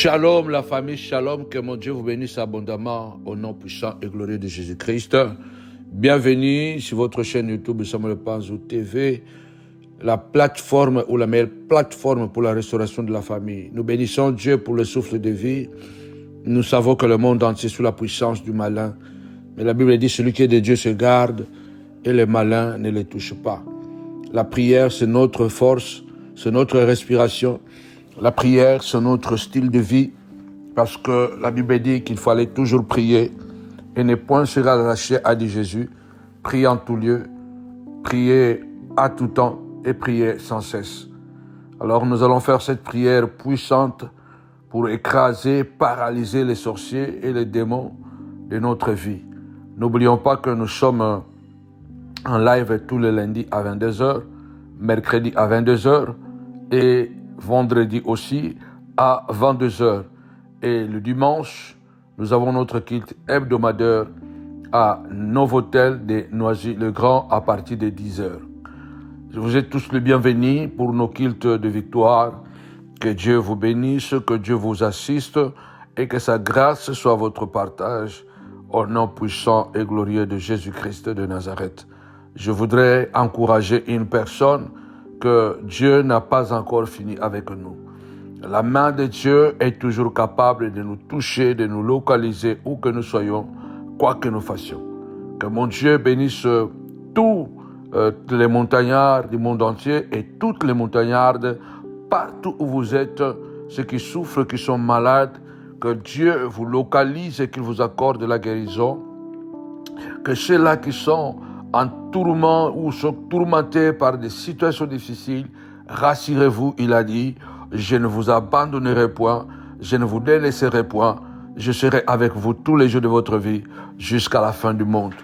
Shalom la famille, shalom, que mon Dieu vous bénisse abondamment au nom puissant et glorieux de Jésus-Christ. Bienvenue sur votre chaîne YouTube Samuel Panzou TV, la plateforme ou la meilleure plateforme pour la restauration de la famille. Nous bénissons Dieu pour le souffle de vie. Nous savons que le monde entier est sous la puissance du malin. Mais la Bible dit, celui qui est de Dieu se garde et le malin ne les touche pas. La prière, c'est notre force, c'est notre respiration. La prière, c'est notre style de vie, parce que la Bible dit qu'il fallait toujours prier et ne point se relâcher, a dit Jésus. Priez en tout lieu, priez à tout temps et priez sans cesse. Alors nous allons faire cette prière puissante pour écraser, paralyser les sorciers et les démons de notre vie. N'oublions pas que nous sommes en live tous les lundis à 22h, mercredi à 22h et vendredi aussi à 22h. Et le dimanche, nous avons notre culte hebdomadaire à Novotel de Noisy-le-Grand à partir de 10h. Vous êtes tous les bienvenus pour nos cultes de victoire. Que Dieu vous bénisse, que Dieu vous assiste et que sa grâce soit votre partage au nom puissant et glorieux de Jésus-Christ de Nazareth. Je voudrais encourager une personne que Dieu n'a pas encore fini avec nous. La main de Dieu est toujours capable de nous toucher, de nous localiser où que nous soyons, quoi que nous fassions. Que mon Dieu bénisse tous les montagnards du monde entier et toutes les montagnardes partout où vous êtes, ceux qui souffrent, qui sont malades, que Dieu vous localise et qu'il vous accorde la guérison. Que ceux-là qui sont en tourment ou sont tourmentés par des situations difficiles, rassurez-vous, il a dit, je ne vous abandonnerai point, je ne vous délaisserai point, je serai avec vous tous les jours de votre vie jusqu'à la fin du monde.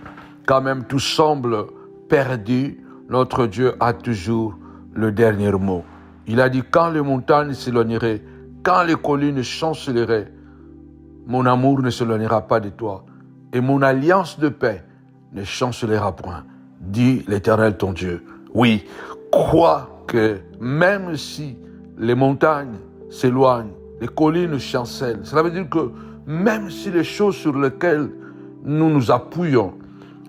Quand même tout semble perdu, notre Dieu a toujours le dernier mot. Il a dit, quand les montagnes s'éloigneraient, quand les collines chanceleraient, mon amour ne s'éloignera pas de toi et mon alliance de paix ne chancelera point, dit l'Éternel ton Dieu. Oui, crois que même si les montagnes s'éloignent, les collines chancellent, cela veut dire que même si les choses sur lesquelles nous nous appuyons,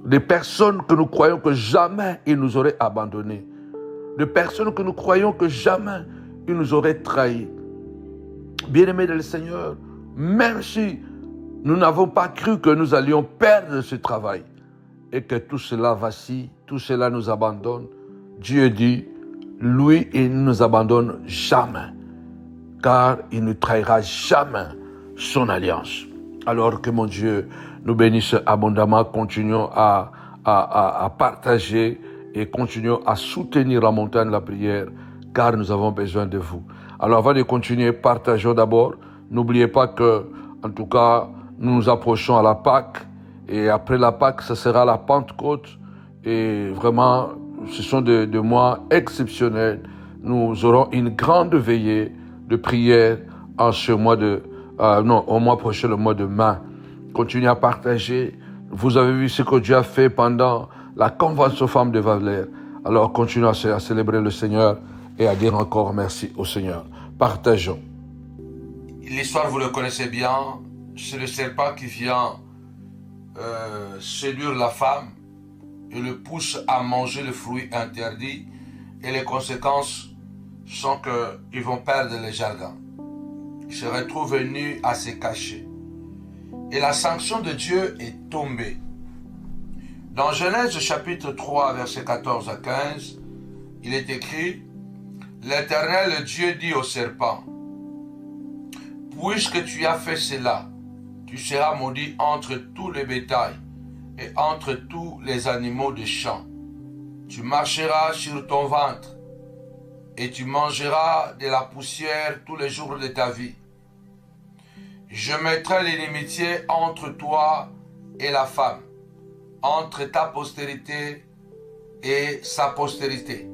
des personnes que nous croyons que jamais ils nous auraient abandonnés, des personnes que nous croyons que jamais ils nous auraient trahis, bien-aimés dans le Seigneur, même si nous n'avons pas cru que nous allions perdre ce travail, et que tout cela vacille, tout cela nous abandonne, Dieu dit, lui, il ne nous abandonne jamais, car il ne trahira jamais son alliance. Alors que mon Dieu nous bénisse abondamment, continuons à partager et continuons à soutenir la montagne de la prière, car nous avons besoin de vous. Alors avant de continuer, partageons d'abord. N'oubliez pas que, en tout cas, nous nous approchons à la Pâque. Et après la Pâque, ce sera la Pentecôte. Et vraiment, ce sont des mois exceptionnels. Nous aurons une grande veillée de prière en ce mois au mois prochain, le mois de mai. Continuez à partager. Vous avez vu ce que Dieu a fait pendant la convention femmes de Valère. Alors continuez à célébrer le Seigneur et à dire encore merci au Seigneur. Partageons. L'histoire, vous le connaissez bien. C'est le serpent qui vient séduire la femme et le pousse à manger le fruit interdit, et les conséquences sont qu'ils vont perdre le jardin. Ils se retrouvent nus à se cacher. Et la sanction de Dieu est tombée. Dans Genèse chapitre 3, versets 14 à 15, il est écrit, « L'Éternel Dieu dit au serpent, « Puisque tu as fait cela, tu seras maudit entre tous les bétails et entre tous les animaux des champs. Tu marcheras sur ton ventre et tu mangeras de la poussière tous les jours de ta vie. Je mettrai l'inimitié entre toi et la femme, entre ta postérité et sa postérité.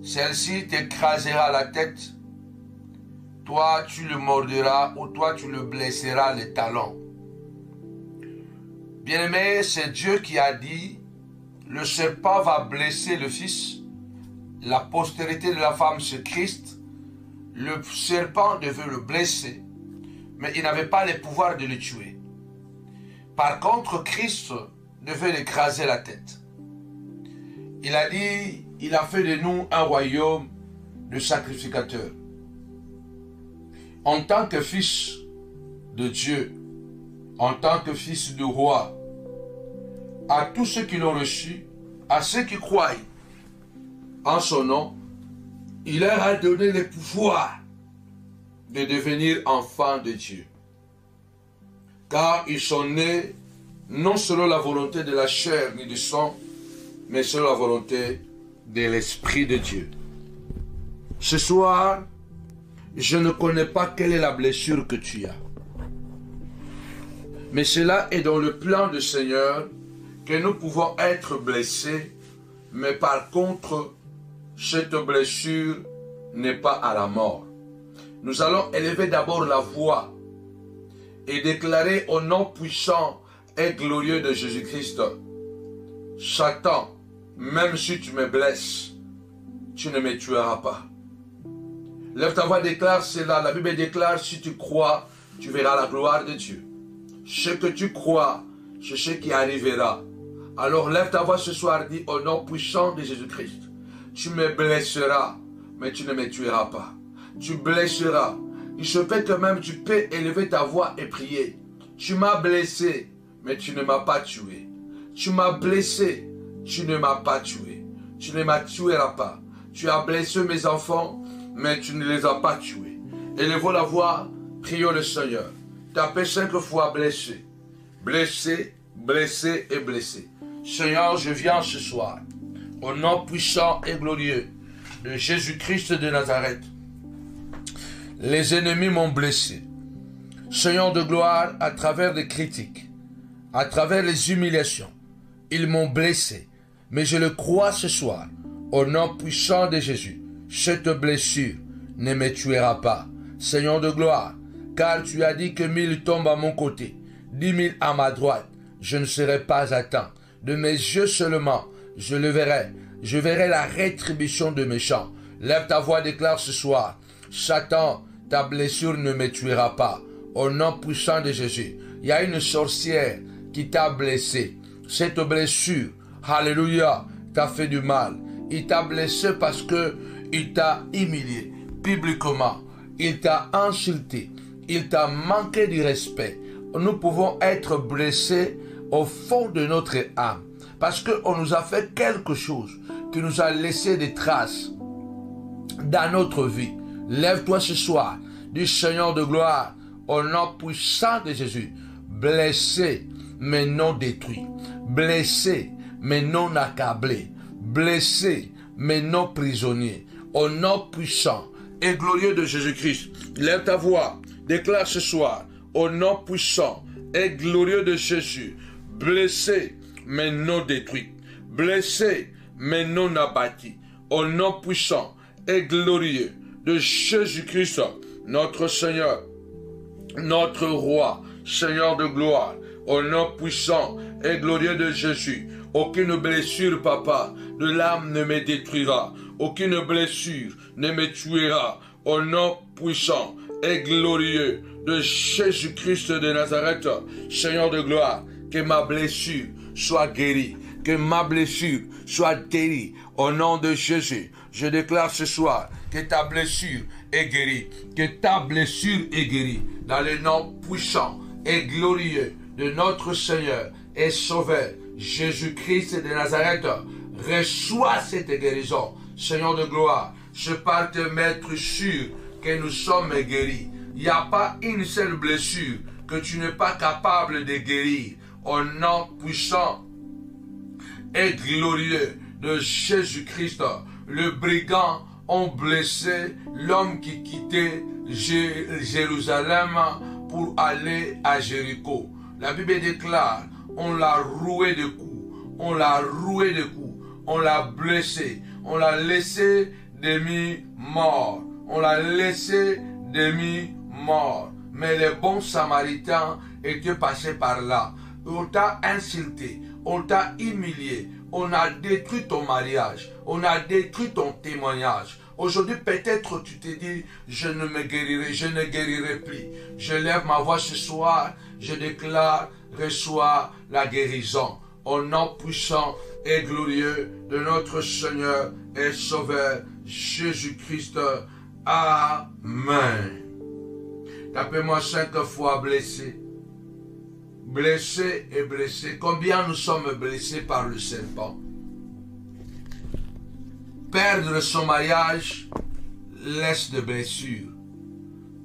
Celle-ci t'écrasera la tête, toi tu le mordiras ou toi tu le blesseras les talons. » Bien-aimé, c'est Dieu qui a dit, le serpent va blesser le Fils, la postérité de la femme c'est Christ, le serpent devait le blesser mais il n'avait pas le pouvoir de le tuer. Par contre, Christ devait l'écraser la tête. Il a dit, il a fait de nous un royaume de sacrificateurs. En tant que fils de Dieu, en tant que fils du roi, à tous ceux qui l'ont reçu, à ceux qui croient en son nom, il leur a donné le pouvoir de devenir enfants de Dieu. Car ils sont nés non selon la volonté de la chair ni du sang, mais selon la volonté de l'Esprit de Dieu. Ce soir, je ne connais pas quelle est la blessure que tu as. Mais cela est dans le plan du Seigneur que nous pouvons être blessés, mais par contre, cette blessure n'est pas à la mort. Nous allons élever d'abord la voix et déclarer au nom puissant et glorieux de Jésus-Christ: Satan, même si tu me blesses, tu ne me tueras pas. Lève ta voix, déclare cela. La Bible déclare, si tu crois, tu verras la gloire de Dieu. Ce que tu crois, c'est ce qui arrivera. Alors lève ta voix ce soir, dis au nom puissant de Jésus-Christ: tu me blesseras, mais tu ne me tueras pas. Tu blesseras. Il se peut que même tu peux élever ta voix et prier. Tu m'as blessé, mais tu ne m'as pas tué. Tu m'as blessé, tu ne m'as pas tué. Tu ne m'as tueras pas. Tu as blessé mes enfants, mais tu ne les as pas tués. Élevons la voix, prions le Seigneur. Tapez 5 fois blessé. Blessé, blessé et blessé. Seigneur, je viens ce soir, au nom puissant et glorieux de Jésus-Christ de Nazareth. Les ennemis m'ont blessé. Seigneur de gloire, à travers des critiques, à travers les humiliations, ils m'ont blessé. Mais je le crois ce soir, au nom puissant de Jésus, cette blessure ne me tuera pas. Seigneur de gloire, car tu as dit que 1000 tombent à mon côté, 10 000 à ma droite, je ne serai pas atteint. De mes yeux seulement, je le verrai. Je verrai la rétribution de méchants. Lève ta voix, déclare ce soir: Satan, ta blessure ne me tuera pas. Au nom puissant de Jésus, il y a une sorcière qui t'a blessé. Cette blessure, alléluia, t'a fait du mal. Il t'a blessé parce que il t'a humilié publiquement. Il t'a insulté. Il t'a manqué du respect. Nous pouvons être blessés au fond de notre âme parce qu'on nous a fait quelque chose qui nous a laissé des traces dans notre vie. Lève-toi ce soir, du Seigneur de gloire, au nom puissant de Jésus. Blessé, mais non détruit. Blessé, mais non accablé. Blessé, mais non prisonnier. Au nom puissant et glorieux de Jésus-Christ, lève ta voix, déclare ce soir, au nom puissant et glorieux de Jésus, blessé, mais non détruit. Blessé, mais non abattu. Au nom puissant et glorieux de Jésus-Christ, notre Seigneur, notre Roi, Seigneur de gloire, au nom puissant et glorieux de Jésus, aucune blessure, papa, de l'âme ne me détruira, aucune blessure ne me tuera, au nom puissant et glorieux de Jésus-Christ de Nazareth, Seigneur de gloire, que ma blessure soit guérie, que ma blessure soit guérie, au nom de Jésus. Je déclare ce soir que ta blessure est guérie, que ta blessure est guérie, dans le nom puissant et glorieux de notre Seigneur et Sauveur, Jésus-Christ de Nazareth. Reçois cette guérison, Seigneur de gloire. Je parle de m'être sûr que nous sommes guéris. Il n'y a pas une seule blessure que tu n'es pas capable de guérir. Au nom puissant et glorieux de Jésus-Christ, le brigand ont blessé l'homme qui quittait Jérusalem pour aller à Jéricho. La Bible déclare, on l'a roué de coups, on l'a roué de coups, on l'a blessé, on l'a laissé demi-mort, on l'a laissé demi-mort. Mais les bons samaritains étaient passés par là. On t'a insulté, on t'a humilié, on a détruit ton mariage, on a détruit ton témoignage, Aujourd'hui, peut-être tu te dis, je ne me guérirai, je ne guérirai plus. Je lève ma voix ce soir, je déclare, reçois la guérison. Au nom puissant et glorieux de notre Seigneur et Sauveur Jésus-Christ. Amen. Tapez-moi 5 fois blessé. Blessé et blessé. Combien nous sommes blessés par le serpent? Perdre son mariage laisse de blessures.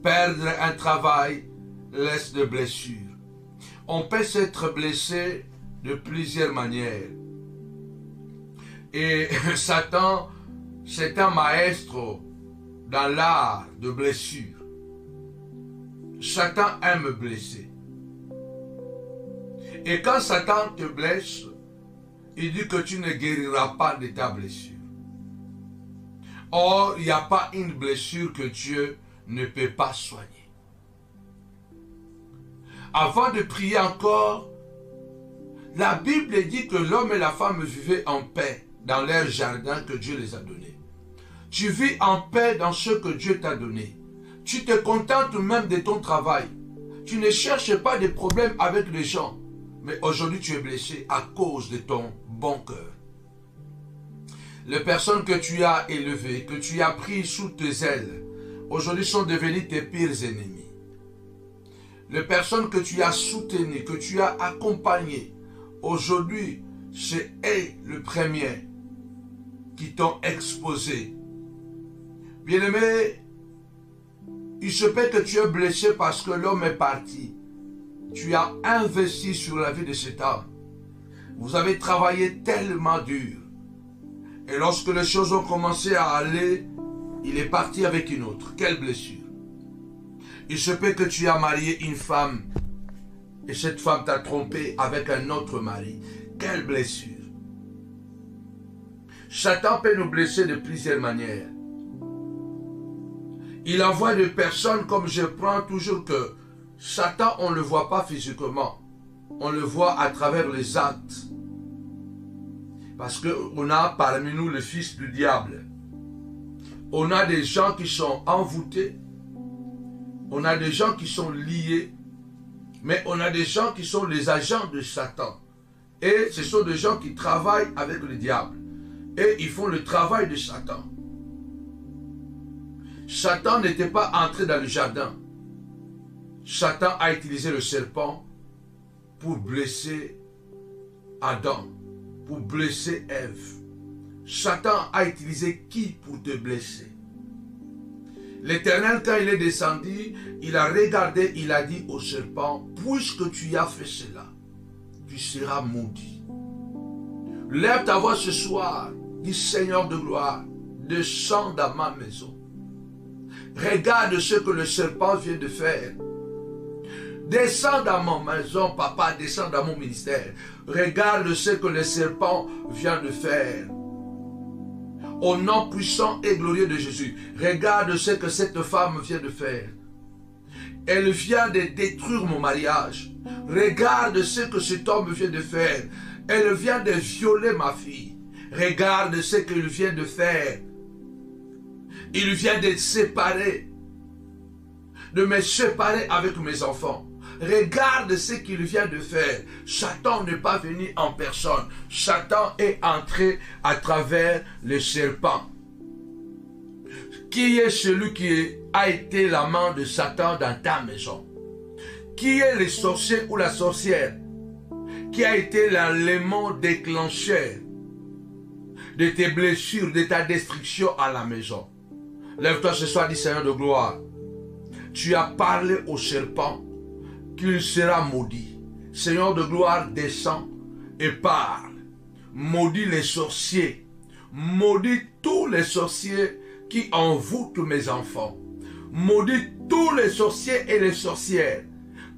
Perdre un travail laisse de blessures. On peut s'être blessé de plusieurs manières. Et Satan, c'est un maestro dans l'art de blessure. Satan aime blesser. Et quand Satan te blesse, il dit que tu ne guériras pas de ta blessure. Or, il n'y a pas une blessure que Dieu ne peut pas soigner. Avant de prier encore, la Bible dit que l'homme et la femme vivaient en paix dans leur jardin que Dieu les a donné. Tu vis en paix dans ce que Dieu t'a donné. Tu te contentes même de ton travail. Tu ne cherches pas de problèmes avec les gens. Mais aujourd'hui, tu es blessé à cause de ton bon cœur. Les personnes que tu as élevées, que tu as prises sous tes ailes, aujourd'hui sont devenues tes pires ennemis. Les personnes que tu as soutenues, que tu as accompagnées, aujourd'hui, c'est eux le premier qui t'ont exposé. Bien-aimé, il se peut que tu es blessé parce que l'homme est parti. Tu as investi sur la vie de cet homme. Vous avez travaillé tellement dur. Et lorsque les choses ont commencé à aller, il est parti avec une autre. Quelle blessure. Il se peut que tu as marié une femme et cette femme t'a trompé avec un autre mari. Quelle blessure. Satan peut nous blesser de plusieurs manières. Il envoie des personnes, comme je prends toujours que Satan, on ne le voit pas physiquement. On le voit à travers les actes. Parce qu'on a parmi nous le fils du diable. On a des gens qui sont envoûtés. On a des gens qui sont liés. Mais on a des gens qui sont les agents de Satan. Et ce sont des gens qui travaillent avec le diable. Et ils font le travail de Satan. Satan n'était pas entré dans le jardin. Satan a utilisé le serpent pour blesser Adam, pour blesser Ève. Satan a utilisé qui pour te blesser? L'Éternel, quand il est descendu, il a regardé, il a dit au serpent, puisque tu as fait cela, tu seras maudit. Lève ta voix ce soir, dis Seigneur de gloire, descends dans ma maison. Regarde ce que le serpent vient de faire. Descends dans ma maison, papa, descends dans mon ministère. Regarde ce que le serpent vient de faire. Au nom puissant et glorieux de Jésus, regarde ce que cette femme vient de faire. Elle vient de détruire mon mariage. Regarde ce que cet homme vient de faire. Elle vient de violer ma fille. Regarde ce qu'il vient de faire. Il vient de séparer, de me séparer avec mes enfants. Regarde ce qu'il vient de faire. Satan n'est pas venu en personne. Satan est entré à travers le serpent. Qui est celui qui a été la main de Satan dans ta maison? Qui est le sorcier ou la sorcière qui a été l'élément déclencheur de tes blessures, de ta destruction à la maison? Lève-toi ce soir, dis Seigneur de gloire. Tu as parlé au serpent qu'il sera maudit. Seigneur de gloire, descends et parle. Maudis les sorciers. Maudis tous les sorciers qui envoûtent mes enfants. Maudis tous les sorciers et les sorcières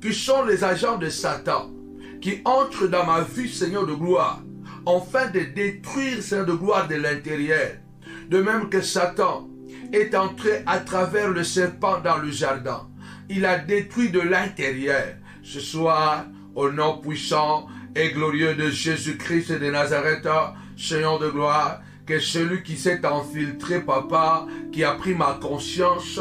qui sont les agents de Satan, qui entrent dans ma vie, Seigneur de gloire, afin de détruire, Seigneur de gloire, de l'intérieur. De même que Satan est entré à travers le serpent dans le jardin. Il a détruit de l'intérieur. Ce soir, au nom puissant et glorieux de Jésus-Christ de Nazareth, Seigneur de gloire, que celui qui s'est infiltré, papa, qui a pris ma conscience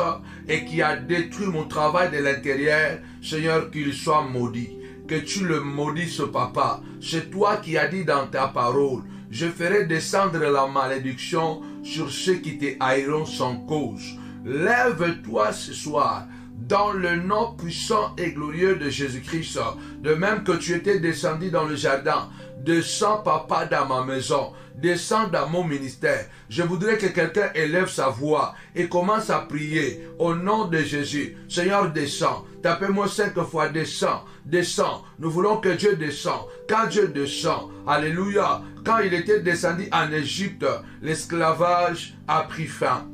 et qui a détruit mon travail de l'intérieur, Seigneur, qu'il soit maudit. Que tu le maudisses, papa. C'est toi qui as dit dans ta parole, je ferai descendre la malédiction sur ceux qui te haïront sans cause. Lève-toi ce soir, dans le nom puissant et glorieux de Jésus-Christ. De même que tu étais descendu dans le jardin, descends, papa, dans ma maison, descends dans mon ministère. Je voudrais que quelqu'un élève sa voix et commence à prier au nom de Jésus. Seigneur, descends. Tapez-moi 5 fois, descends, descends. Nous voulons que Dieu descende. Quand Dieu descend, alléluia, quand il était descendu en Égypte, l'esclavage a pris fin.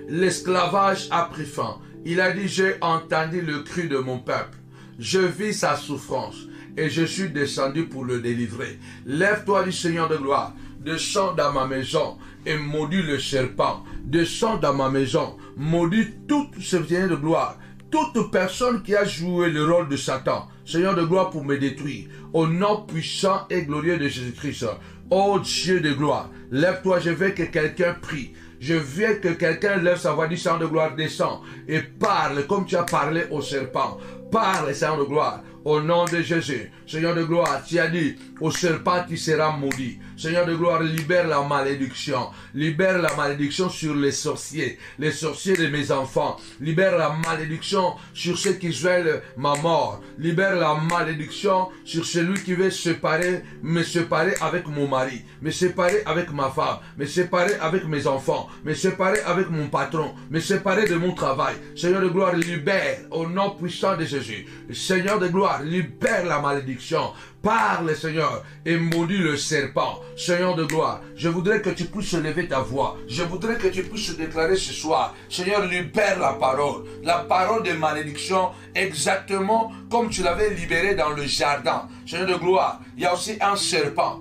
L'esclavage a pris fin. Il a dit, j'ai entendu le cri de mon peuple. Je vis sa souffrance et je suis descendu pour le délivrer. Lève-toi du Seigneur de gloire. Descends dans ma maison et maudis le serpent. Descends dans ma maison. Maudis toute serviteur de gloire. Toute personne qui a joué le rôle de Satan. Seigneur de gloire pour me détruire. Au nom puissant et glorieux de Jésus-Christ. Oh Dieu de gloire. Lève-toi, je veux que quelqu'un prie. Je veux que quelqu'un lève sa voix du Seigneur de gloire, descend et parle comme tu as parlé au serpent. Parle, Seigneur de gloire, au nom de Jésus. Seigneur de gloire, tu as dit, au serpent tu seras maudit. Seigneur de gloire, libère la malédiction. Libère la malédiction sur les sorciers de mes enfants. Libère la malédiction sur ceux qui veulent ma mort. Libère la malédiction sur celui qui veut me séparer avec mon mari, me séparer avec ma femme, me séparer avec mes enfants, me séparer avec mon patron, me séparer de mon travail. Seigneur de gloire, libère au nom puissant de Jésus. Seigneur de gloire, libère la malédiction. Parle, Seigneur, et maudis le serpent. Seigneur de gloire, je voudrais que tu puisses lever ta voix. Je voudrais que tu puisses déclarer ce soir, Seigneur, libère la parole de malédiction, exactement comme tu l'avais libérée dans le jardin. Seigneur de gloire, il y a aussi un serpent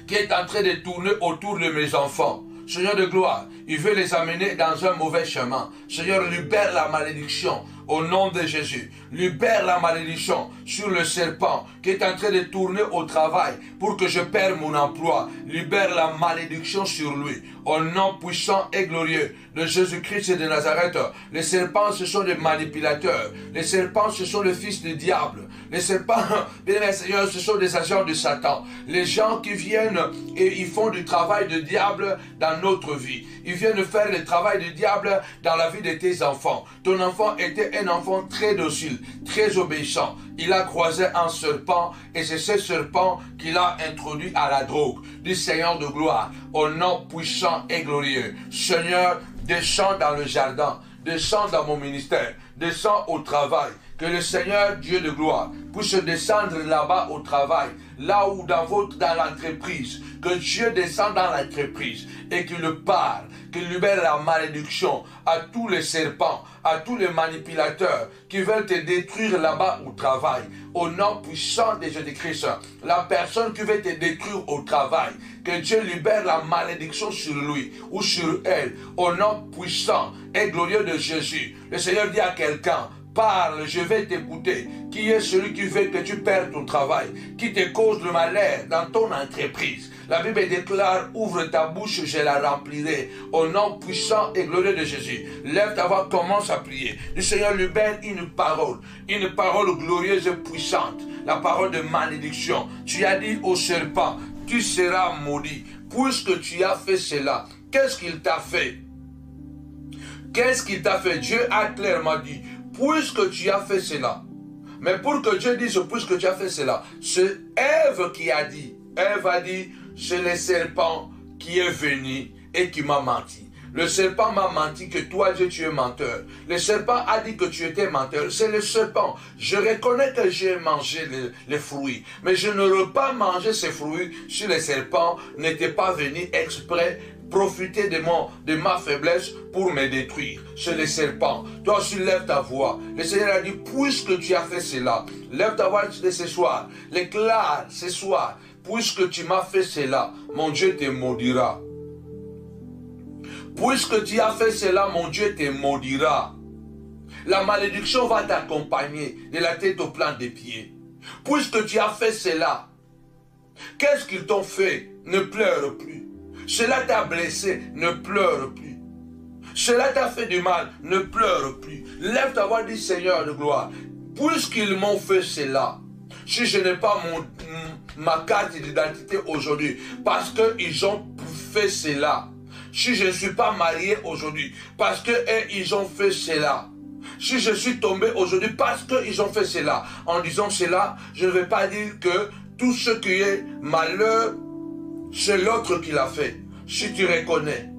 qui est en train de tourner autour de mes enfants. Seigneur de gloire, il veut les amener dans un mauvais chemin. Seigneur, libère la malédiction au nom de Jésus. Libère la malédiction sur le serpent qui est en train de tourner au travail pour que je perde mon emploi. Libère la malédiction sur lui. Au nom puissant et glorieux de Jésus-Christ de Nazareth. Les serpents, ce sont des manipulateurs. Les serpents, ce sont les fils du diable. Les serpents, bien aimé Seigneur, ce sont des agents de Satan. Les gens qui viennent et ils font du travail de diable dans notre vie. Ils viennent faire le travail du diable dans la vie de tes enfants. Ton enfant était un enfant très docile, très obéissant. Il a croisé un serpent et c'est ce serpent qu'il a introduit à la drogue du Seigneur de gloire. Au nom puissant et glorieux. Seigneur, descends dans le jardin, descends dans mon ministère, descends au travail. Que le Seigneur, Dieu de gloire, puisse descendre là-bas au travail, là où dans l'entreprise. Que Dieu descende dans l'entreprise et qu'il parle, qu'il libère la malédiction à tous les serpents, à tous les manipulateurs qui veulent te détruire là-bas au travail. Au nom puissant de Jésus-Christ, la personne qui veut te détruire au travail, que Dieu libère la malédiction sur lui ou sur elle. Au nom puissant et glorieux de Jésus, le Seigneur dit à quelqu'un, parle, je vais t'écouter. Qui est celui qui veut que tu perdes ton travail, qui te cause le malheur dans ton entreprise? La Bible déclare, ouvre ta bouche, je la remplirai. Au nom puissant et glorieux de Jésus. Lève ta voix, commence à prier. Le Seigneur libère une parole glorieuse et puissante. La parole de malédiction. Tu as dit au serpent, tu seras maudit. Puisque tu as fait cela, qu'est-ce qu'il t'a fait? Qu'est-ce qu'il t'a fait? Dieu a clairement dit, puisque tu as fait cela. Mais pour que Dieu dise, puisque tu as fait cela, c'est Ève qui a dit. Ève a dit, c'est le serpent qui est venu et qui m'a menti. Le serpent m'a menti que toi, Dieu, tu es menteur. Le serpent a dit que tu étais menteur. C'est le serpent. Je reconnais que j'ai mangé les fruits. Mais je n'aurais pas mangé ces fruits si le serpent n'était pas venu exprès profiter de ma faiblesse pour me détruire. C'est le serpent. Toi aussi, lève ta voix. Le Seigneur a dit, puisque tu as fait cela, lève ta voix de ce soir. Déclare ce soir, puisque tu m'as fait cela, mon Dieu te maudira. Puisque tu as fait cela, mon Dieu te maudira. La malédiction va t'accompagner de la tête au plan des pieds. Puisque tu as fait cela, qu'est-ce qu'ils t'ont fait? ne pleure plus. Cela t'a blessé, ne pleure plus. Cela t'a fait du mal, ne pleure plus. Lève ta voix, dis Seigneur de gloire, puisqu'ils m'ont fait cela, si je n'ai pas ma carte d'identité aujourd'hui, parce qu'ils ont fait cela, si je ne suis pas marié aujourd'hui, parce qu'ils ont fait cela, si je suis tombé aujourd'hui, parce qu'ils ont fait cela, en disant cela, je ne vais pas dire que tout ce qui est malheur, c'est l'autre qui l'a fait. Si tu reconnais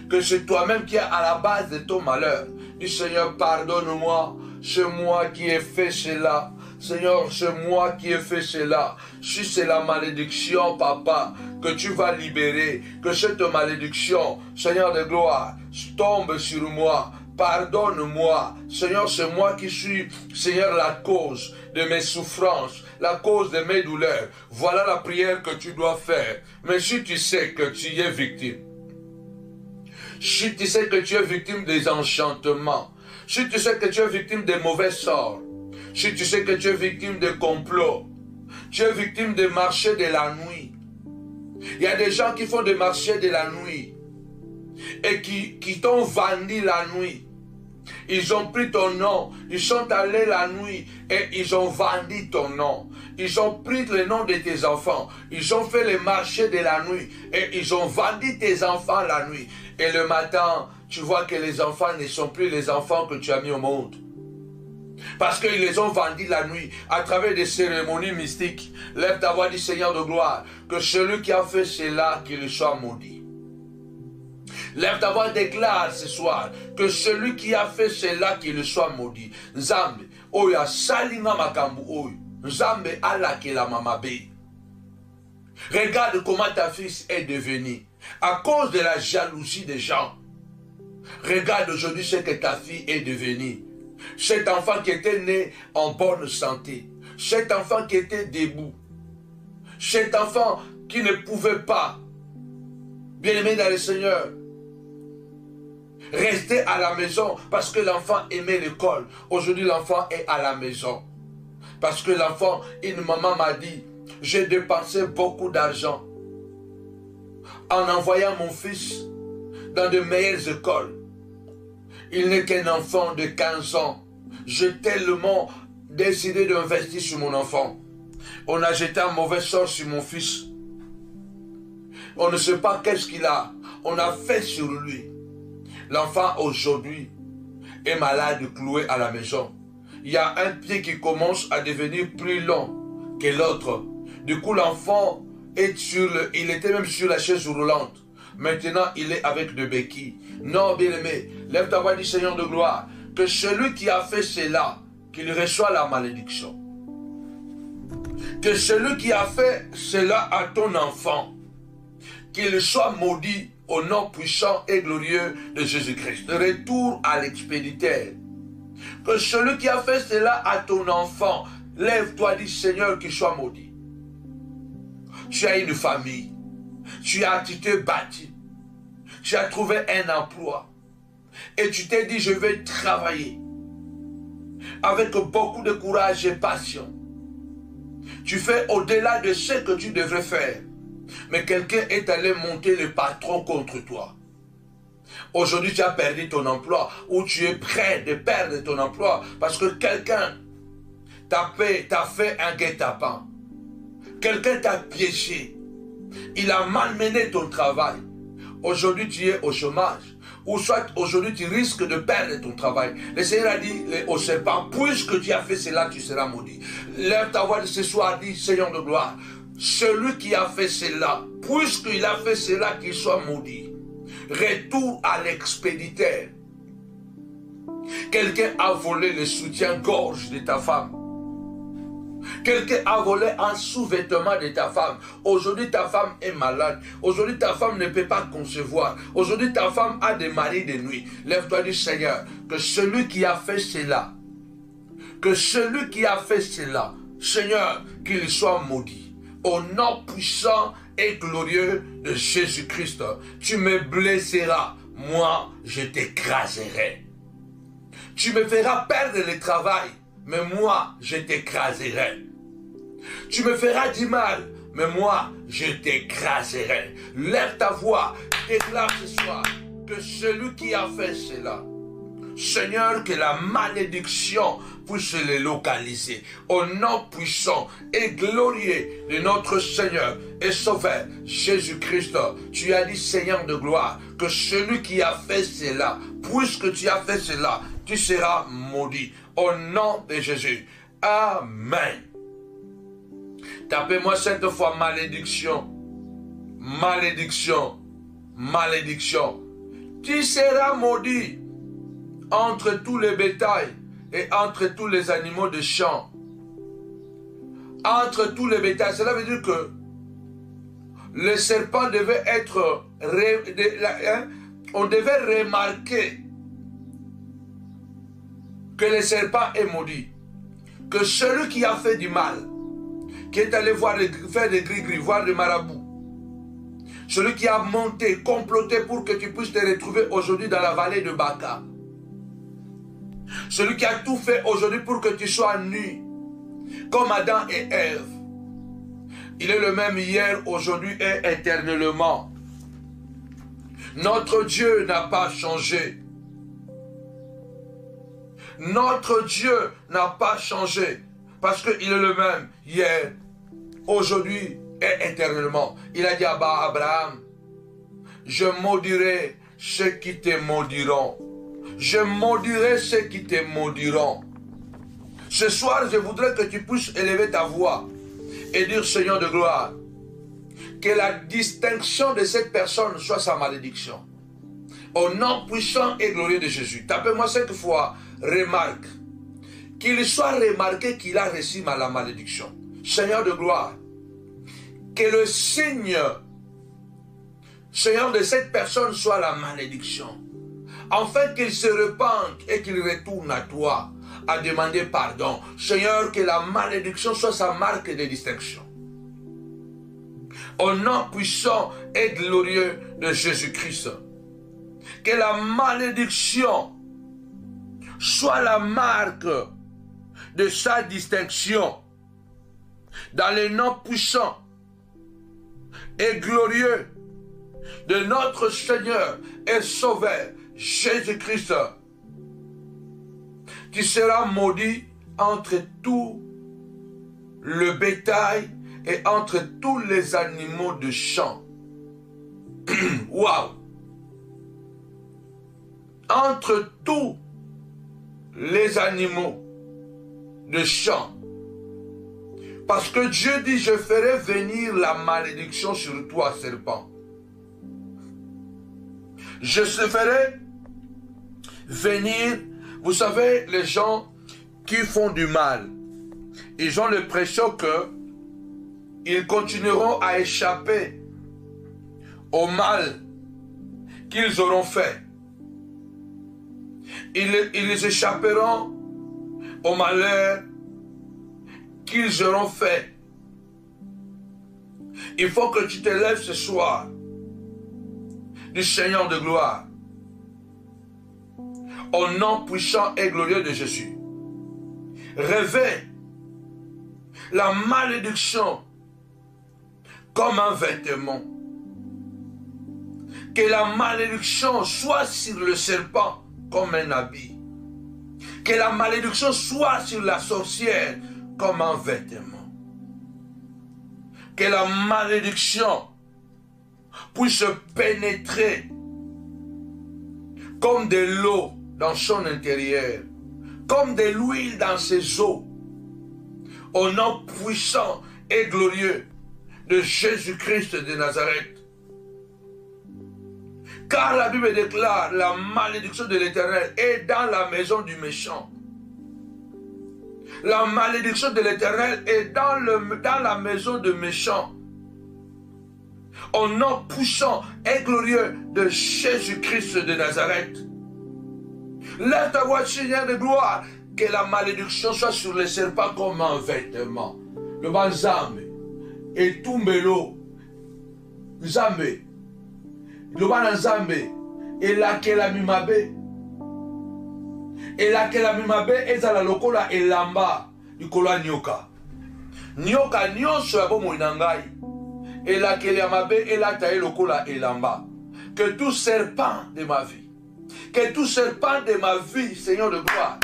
que c'est toi-même qui es à la base de ton malheur, dis Seigneur, pardonne-moi, c'est moi qui ai fait cela. Seigneur, c'est moi qui ai fait cela. Si c'est la malédiction, papa, que tu vas libérer, que cette malédiction, Seigneur de gloire, tombe sur moi. Pardonne-moi. Seigneur, c'est moi qui suis, Seigneur, la cause de mes souffrances, la cause de mes douleurs. Voilà la prière que tu dois faire. Mais si tu sais que tu es victime, si tu sais que tu es victime des enchantements, si tu sais que tu es victime des mauvais sorts, si tu sais que tu es victime de complots, tu es victime des marchés de la nuit. Il y a des gens qui font des marchés de la nuit et qui t'ont vendu la nuit. Ils ont pris ton nom, ils sont allés la nuit et ils ont vendu ton nom. Ils ont pris le nom de tes enfants, ils ont fait le marché de la nuit et ils ont vendu tes enfants la nuit. Et le matin, tu vois que les enfants ne sont plus les enfants que tu as mis au monde. Parce qu'ils les ont vendus la nuit à travers des cérémonies mystiques. Lève ta voix, dit Seigneur de gloire, que celui qui a fait cela, qu'il soit maudit. Lève ta voix, déclare ce soir que celui qui a fait cela, qu'il soit maudit. Nzambe, oya salinga makambu oyo. Nzambe alakela mamabe. Regarde comment ta fille est devenue. À cause de la jalousie des gens. Regarde aujourd'hui ce que ta fille est devenue. Cet enfant qui était né en bonne santé. Cet enfant qui était debout. Cet enfant qui ne pouvait pas, bien-aimé dans le Seigneur, rester à la maison parce que l'enfant aimait l'école. Aujourd'hui, l'enfant est à la maison. Parce que l'enfant, une maman m'a dit, j'ai dépensé beaucoup d'argent en envoyant mon fils dans de meilleures écoles. Il n'est qu'un enfant de 15 ans. J'ai tellement décidé d'investir sur mon enfant. On a jeté un mauvais sort sur mon fils. On ne sait pas qu'est-ce qu'il a. On a fait sur lui. L'enfant aujourd'hui est malade, cloué à la maison. Il y a un pied qui commence à devenir plus long que l'autre. Du coup, l'enfant est il était même sur la chaise roulante. Maintenant, il est avec des béquilles. Non, bien-aimé, lève ta voix, dit Seigneur de gloire, que celui qui a fait cela, qu'il reçoit la malédiction. Que celui qui a fait cela à ton enfant, qu'il soit maudit au nom puissant et glorieux de Jésus-Christ. Retour à l'expéditeur. Que celui qui a fait cela à ton enfant, lève-toi, dis Seigneur, qu'il soit maudit. Tu as une famille. Tu t'es bâti. Tu as trouvé un emploi. Et tu t'es dit, je vais travailler. Avec beaucoup de courage et passion. Tu fais au-delà de ce que tu devrais faire. Mais quelqu'un est allé monter le patron contre toi. Aujourd'hui, tu as perdu ton emploi ou tu es prêt de perdre ton emploi parce que quelqu'un t'a fait un guet-apens. Quelqu'un t'a piégé. Il a malmené ton travail. Aujourd'hui, tu es au chômage. Ou soit aujourd'hui, tu risques de perdre ton travail. Le Seigneur a dit au serpent, puisque tu as fait cela, tu seras maudit. Lève ta voix de ce soir, dit Seigneur de gloire. Celui qui a fait cela, puisqu'il a fait cela, qu'il soit maudit. Retour à l'expéditeur. Quelqu'un a volé le soutien-gorge de ta femme. Quelqu'un a volé un sous-vêtement de ta femme. Aujourd'hui, ta femme est malade. Aujourd'hui, ta femme ne peut pas concevoir. Aujourd'hui, ta femme a des maris de nuit. Lève-toi du Seigneur. Que celui qui a fait cela, Seigneur, qu'il soit maudit. Au nom puissant et glorieux de Jésus-Christ, tu me blesseras, moi je t'écraserai. Tu me feras perdre le travail, mais moi je t'écraserai. Tu me feras du mal, mais moi, je t'écraserai. Lève ta voix, déclare ce soir que celui qui a fait cela, Seigneur, que la malédiction puisse les localiser. Au nom puissant et glorieux de notre Seigneur et Sauveur, Jésus-Christ, tu as dit, Seigneur de gloire, que celui qui a fait cela, puisque tu as fait cela, tu seras maudit. Au nom de Jésus. Amen. Tapez-moi 5 fois malédiction. Malédiction. Malédiction. Tu seras maudit entre tous les bétails et entre tous les animaux de champ. Entre tous les bétails. Cela veut dire que le serpent devait être... on devait remarquer que le serpent est maudit. Que celui qui a fait du mal, qui est allé faire des gris-gris, voir des marabouts, celui qui a monté, comploté pour que tu puisses te retrouver aujourd'hui dans la vallée de Baka, celui qui a tout fait aujourd'hui pour que tu sois nu, comme Adam et Ève, il est le même hier, aujourd'hui et éternellement. Notre Dieu n'a pas changé. Notre Dieu n'a pas changé, parce qu'il est le même hier, aujourd'hui et éternellement. Il a dit à Abraham, je maudirai ceux qui te maudiront. Je maudirai ceux qui te maudiront. Ce soir, je voudrais que tu puisses élever ta voix et dire, Seigneur de gloire, que la distinction de cette personne soit sa malédiction. Au nom puissant et glorieux de Jésus. Tapez-moi 5 fois, remarque. Qu'il soit remarqué qu'il a reçu la malédiction. Seigneur de gloire, que le signe, Seigneur, de cette personne soit la malédiction. Afin qu'il se repente et qu'il retourne à toi, à demander pardon. Seigneur, que la malédiction soit sa marque de distinction. Au nom puissant et glorieux de Jésus-Christ. Que la malédiction soit la marque de sa distinction. Dans le nom puissant et glorieux de notre Seigneur et Sauveur, Jésus-Christ. Tu seras maudit entre tout le bétail et entre tous les animaux de champ. Waouh! Entre tous les animaux de champ. Parce que Dieu dit, je ferai venir la malédiction sur toi, serpent. Je ferai venir, vous savez, les gens qui font du mal, ils ont l'impression que ils continueront à échapper au mal qu'ils auront fait. Ils échapperont au malheur qu'ils auront fait. Il faut que tu te lèves ce soir du Seigneur de gloire. Au nom puissant et glorieux de Jésus. Revêt la malédiction comme un vêtement. Que la malédiction soit sur le serpent comme un habit. Que la malédiction soit sur la sorcière comme un vêtement. Que la malédiction puisse pénétrer comme de l'eau dans son intérieur, comme de l'huile dans ses os, au nom puissant et glorieux de Jésus-Christ de Nazareth. Car la Bible déclare, la malédiction de l'Éternel est dans la maison du méchant. La malédiction de l'Éternel est dans la maison du méchant. Au nom puissant et glorieux de Jésus-Christ de Nazareth. Lève ta voix, Seigneur de gloire, que la malédiction soit sur les serpents comme un vêtement. Le banzambe, et tumbelo, zambe, le banzambe, et la kelamimabe, et la kelamimabe, et la lokola, et lamba, du kola nyoka. Nyoka nyonso ya bomoi na ngai. Elakeli ya mabe elataye lokola elamba. Que tout serpent de ma vie, que tout serpent de ma vie, Seigneur de gloire,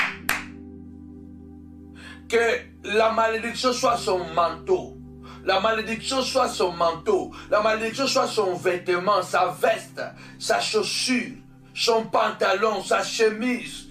que la malédiction soit son manteau, la malédiction soit son manteau, la malédiction soit son vêtement, sa veste, sa chaussure, son pantalon, sa chemise,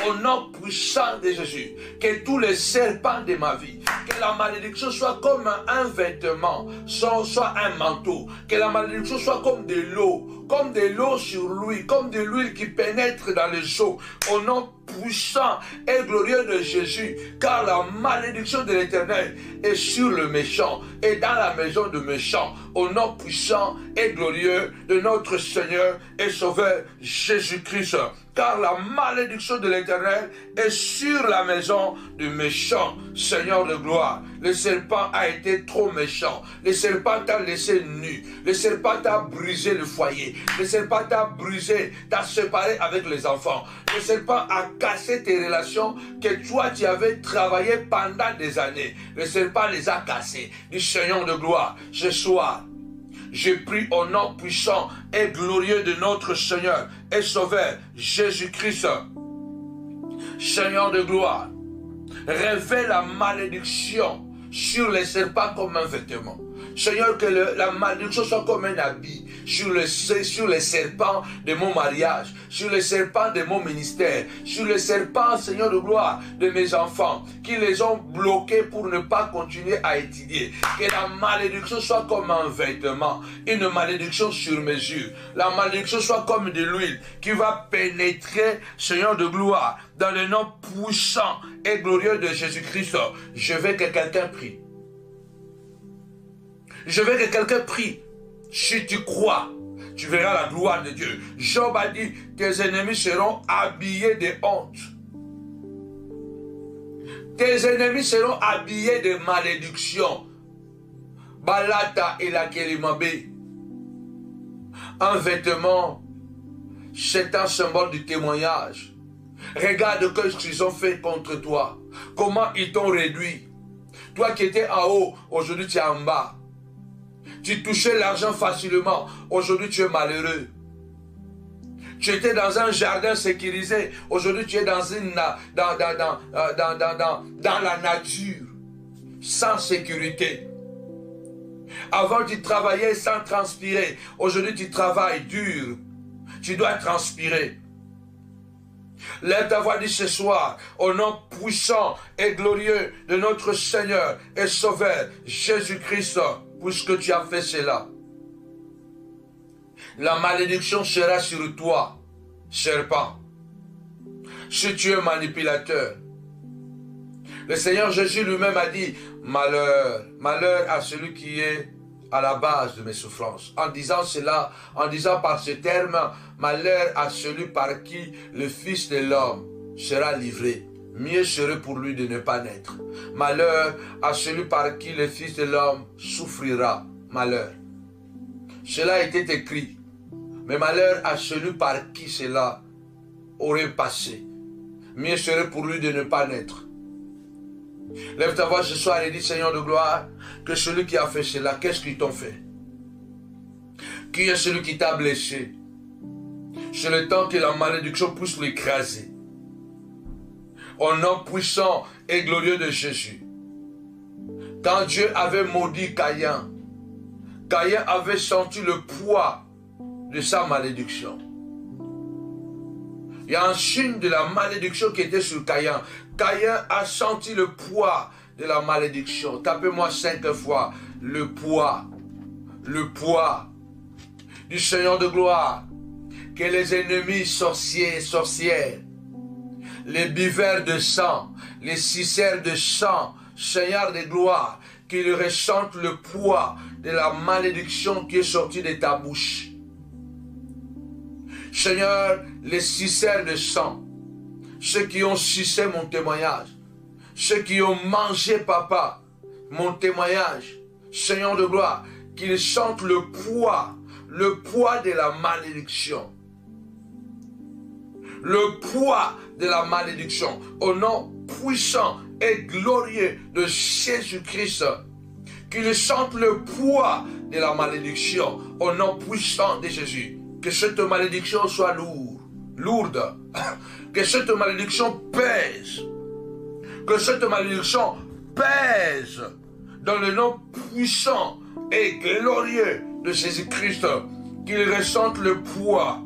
au nom puissant de Jésus. Que tous les serpents de ma vie, que la malédiction soit comme un vêtement, soit un manteau, que la malédiction soit comme de l'eau sur lui, comme de l'huile qui pénètre dans les os, au nom puissant et glorieux de Jésus, car la malédiction de l'Éternel est sur le méchant et dans la maison du méchant, au nom puissant et glorieux de notre Seigneur et Sauveur Jésus-Christ. Car la malédiction de l'Éternel est sur la maison du méchant, Seigneur de gloire. Le serpent a été trop méchant. Le serpent t'a laissé nu. Le serpent t'a brisé le foyer. Le serpent t'a brisé, t'a séparé avec les enfants. Le serpent a cassé tes relations que toi tu avais travaillé pendant des années. Le serpent les a cassées. Du Seigneur de gloire, ce soir, je prie au nom puissant et glorieux de notre Seigneur et Sauveur Jésus-Christ. Seigneur de gloire, révèle la malédiction sur les serpents comme un vêtement. Seigneur, que la malédiction soit comme un habit sur les serpents de mon mariage, sur les serpents de mon ministère, sur les serpents, Seigneur de gloire, de mes enfants, qui les ont bloqués pour ne pas continuer à étudier. Que la malédiction soit comme un vêtement, une malédiction sur mesure. La malédiction soit comme de l'huile qui va pénétrer, Seigneur de gloire, dans le nom puissant et glorieux de Jésus-Christ. Je veux que quelqu'un prie. Je veux que quelqu'un prie. Si tu crois, tu verras la gloire de Dieu. Job a dit, tes ennemis seront habillés de honte. Tes ennemis seront habillés de malédiction. Balata et la Kelimabe. Un vêtement, c'est un symbole du témoignage. Regarde ce qu'ils ont fait contre toi. Comment ils t'ont réduit. Toi qui étais en haut, aujourd'hui tu es en bas. Tu touchais l'argent facilement. Aujourd'hui, tu es malheureux. Tu étais dans un jardin sécurisé. Aujourd'hui, tu es dans la nature, sans sécurité. Avant, tu travaillais sans transpirer. Aujourd'hui, tu travailles dur. Tu dois transpirer. Lève ta voix, dit ce soir, au nom puissant et glorieux de notre Seigneur et Sauveur, Jésus-Christ, puisque tu as fait cela. La malédiction sera sur toi, serpent. Si tu es manipulateur. Le Seigneur Jésus lui-même a dit, malheur, malheur à celui qui est à la base de mes souffrances. En disant cela, en disant par ce terme, malheur à celui par qui le Fils de l'homme sera livré. Mieux serait pour lui de ne pas naître. Malheur à celui par qui le Fils de l'homme souffrira. Malheur. Cela a été écrit. Mais malheur à celui par qui cela aurait passé. Mieux serait pour lui de ne pas naître. Lève ta voix ce soir et dis, Seigneur de gloire, que celui qui a fait cela, qu'est-ce qu'ils t'ont fait? Qui est celui qui t'a blessé? C'est le temps que la malédiction puisse l'écraser. Au nom puissant et glorieux de Jésus. Quand Dieu avait maudit Caïn, Caïn avait senti le poids de sa malédiction. Il y a un signe de la malédiction qui était sur Caïn. Caïn a senti le poids de la malédiction. Tapez-moi 5 fois. Le poids du Seigneur de gloire. Que les ennemis sorciers et sorcières, les buveurs de sang, les suceurs de sang, Seigneur de gloire, qu'ils ressentent le poids de la malédiction qui est sortie de ta bouche. Seigneur, les suceurs de sang, ceux qui ont sucé mon témoignage, ceux qui ont mangé, papa, mon témoignage, Seigneur de gloire, qu'ils sentent le poids de la malédiction. Le poids de la malédiction, au nom puissant et glorieux de Jésus-Christ qu'ils sentent le poids de la malédiction au nom puissant de Jésus. Que cette malédiction soit lourde. Que cette malédiction pèse. Que cette malédiction pèse dans le nom puissant et glorieux de Jésus-Christ. Qu'ils ressentent le poids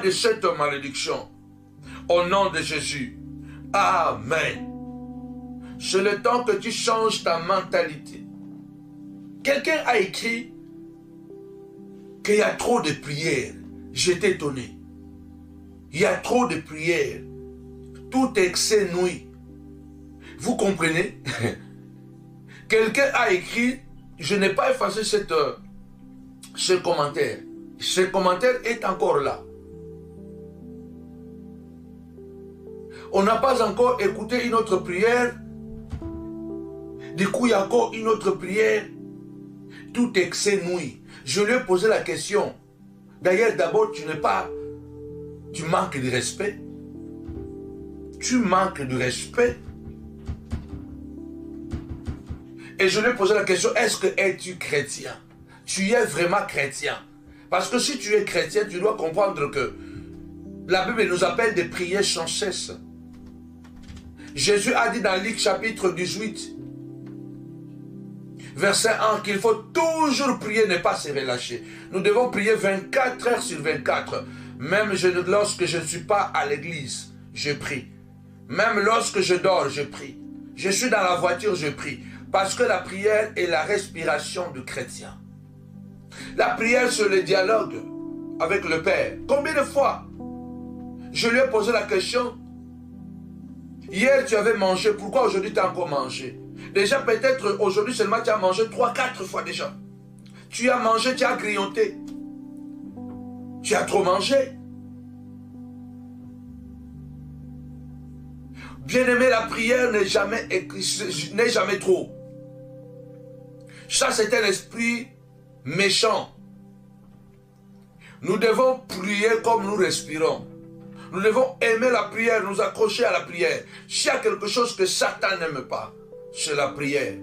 de cette malédiction. Au nom de Jésus. Amen. C'est le temps que tu changes ta mentalité. Quelqu'un a écrit qu'il y a trop de prières. J'étais étonné. Il y a trop de prières. Tout excès nuit. Vous comprenez? Quelqu'un a écrit, je n'ai pas effacé ce commentaire. Ce commentaire est encore là. On n'a pas encore écouté une autre prière. Du coup, il y a encore une autre prière. Tout excès nuit. Je lui ai posé la question. D'ailleurs, d'abord, tu manques de respect. Tu manques de respect. Et je lui ai posé la question, est-ce que es-tu chrétien? Tu es vraiment chrétien? Parce que si tu es chrétien, tu dois comprendre que la Bible nous appelle de prier sans cesse. Jésus a dit dans Luc chapitre 18, verset 1, qu'il faut toujours prier, ne pas se relâcher. Nous devons prier 24 heures sur 24. Même lorsque je ne suis pas à l'église, je prie. Même lorsque je dors, je prie. Je suis dans la voiture, je prie. Parce que la prière est la respiration du chrétien. La prière, c'est le dialogue avec le Père. Combien de fois je lui ai posé la question, hier tu avais mangé, pourquoi aujourd'hui tu as encore mangé? Déjà peut-être aujourd'hui seulement tu as mangé 3-4 fois déjà. Tu as mangé, tu as grignoté. Tu as trop mangé. Bien-aimé, la prière n'est jamais trop. Ça, c'est un esprit méchant. Nous devons prier comme nous respirons. Nous devons aimer la prière, nous accrocher à la prière. S'il y a quelque chose que Satan n'aime pas, c'est la prière.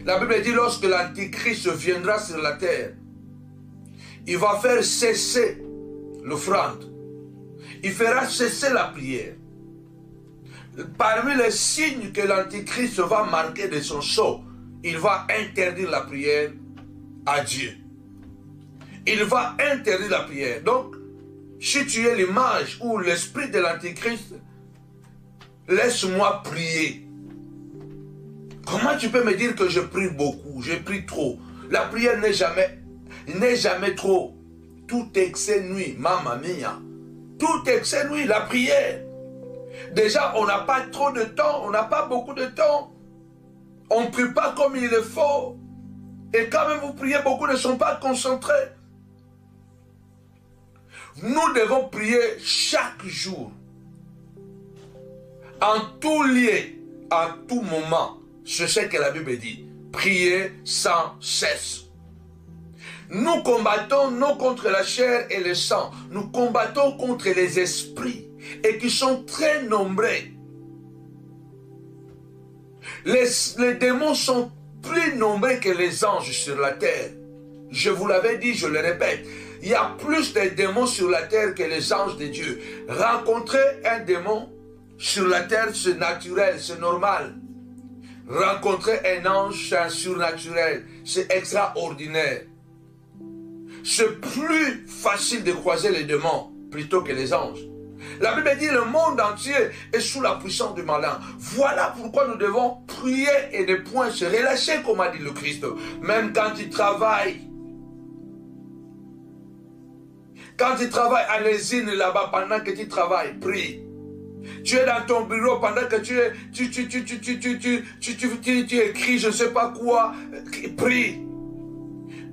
La Bible dit, lorsque l'Antichrist viendra sur la terre, il va faire cesser l'offrande. Il fera cesser la prière. Parmi les signes que l'Antichrist va marquer de son sceau, il va interdire la prière à Dieu. Il va interdire la prière. Donc, si tu es l'image ou l'esprit de l'Antichrist, laisse-moi prier. Comment tu peux me dire que je prie beaucoup, je prie trop? La prière n'est jamais trop. Tout excès nuit, mamma mia. Tout excès nuit, la prière. Déjà, on n'a pas trop de temps, on n'a pas beaucoup de temps. On ne prie pas comme il le faut. Et quand même vous priez, beaucoup ne sont pas concentrés. Nous devons prier chaque jour. En tout lieu, à tout moment. C'est ce que la Bible dit. Prier sans cesse. Nous combattons non contre la chair et le sang. Nous combattons contre les esprits. Et qui sont très nombreux. Les démons sont plus nombreux que les anges sur la terre. Je vous l'avais dit, je le répète. Il y a plus de démons sur la terre que les anges de Dieu. Rencontrer un démon sur la terre, c'est naturel, c'est normal. Rencontrer un ange, c'est un surnaturel, c'est extraordinaire. C'est plus facile de croiser les démons plutôt que les anges. La Bible dit le monde entier est sous la puissance du malin. Voilà pourquoi nous devons prier et ne point se relâcher, comme a dit le Christ. Même quand tu travailles. Quand tu travailles à l'usine là-bas, pendant que tu travailles, prie. Tu es dans ton bureau pendant que tu écris je ne sais pas quoi, prie.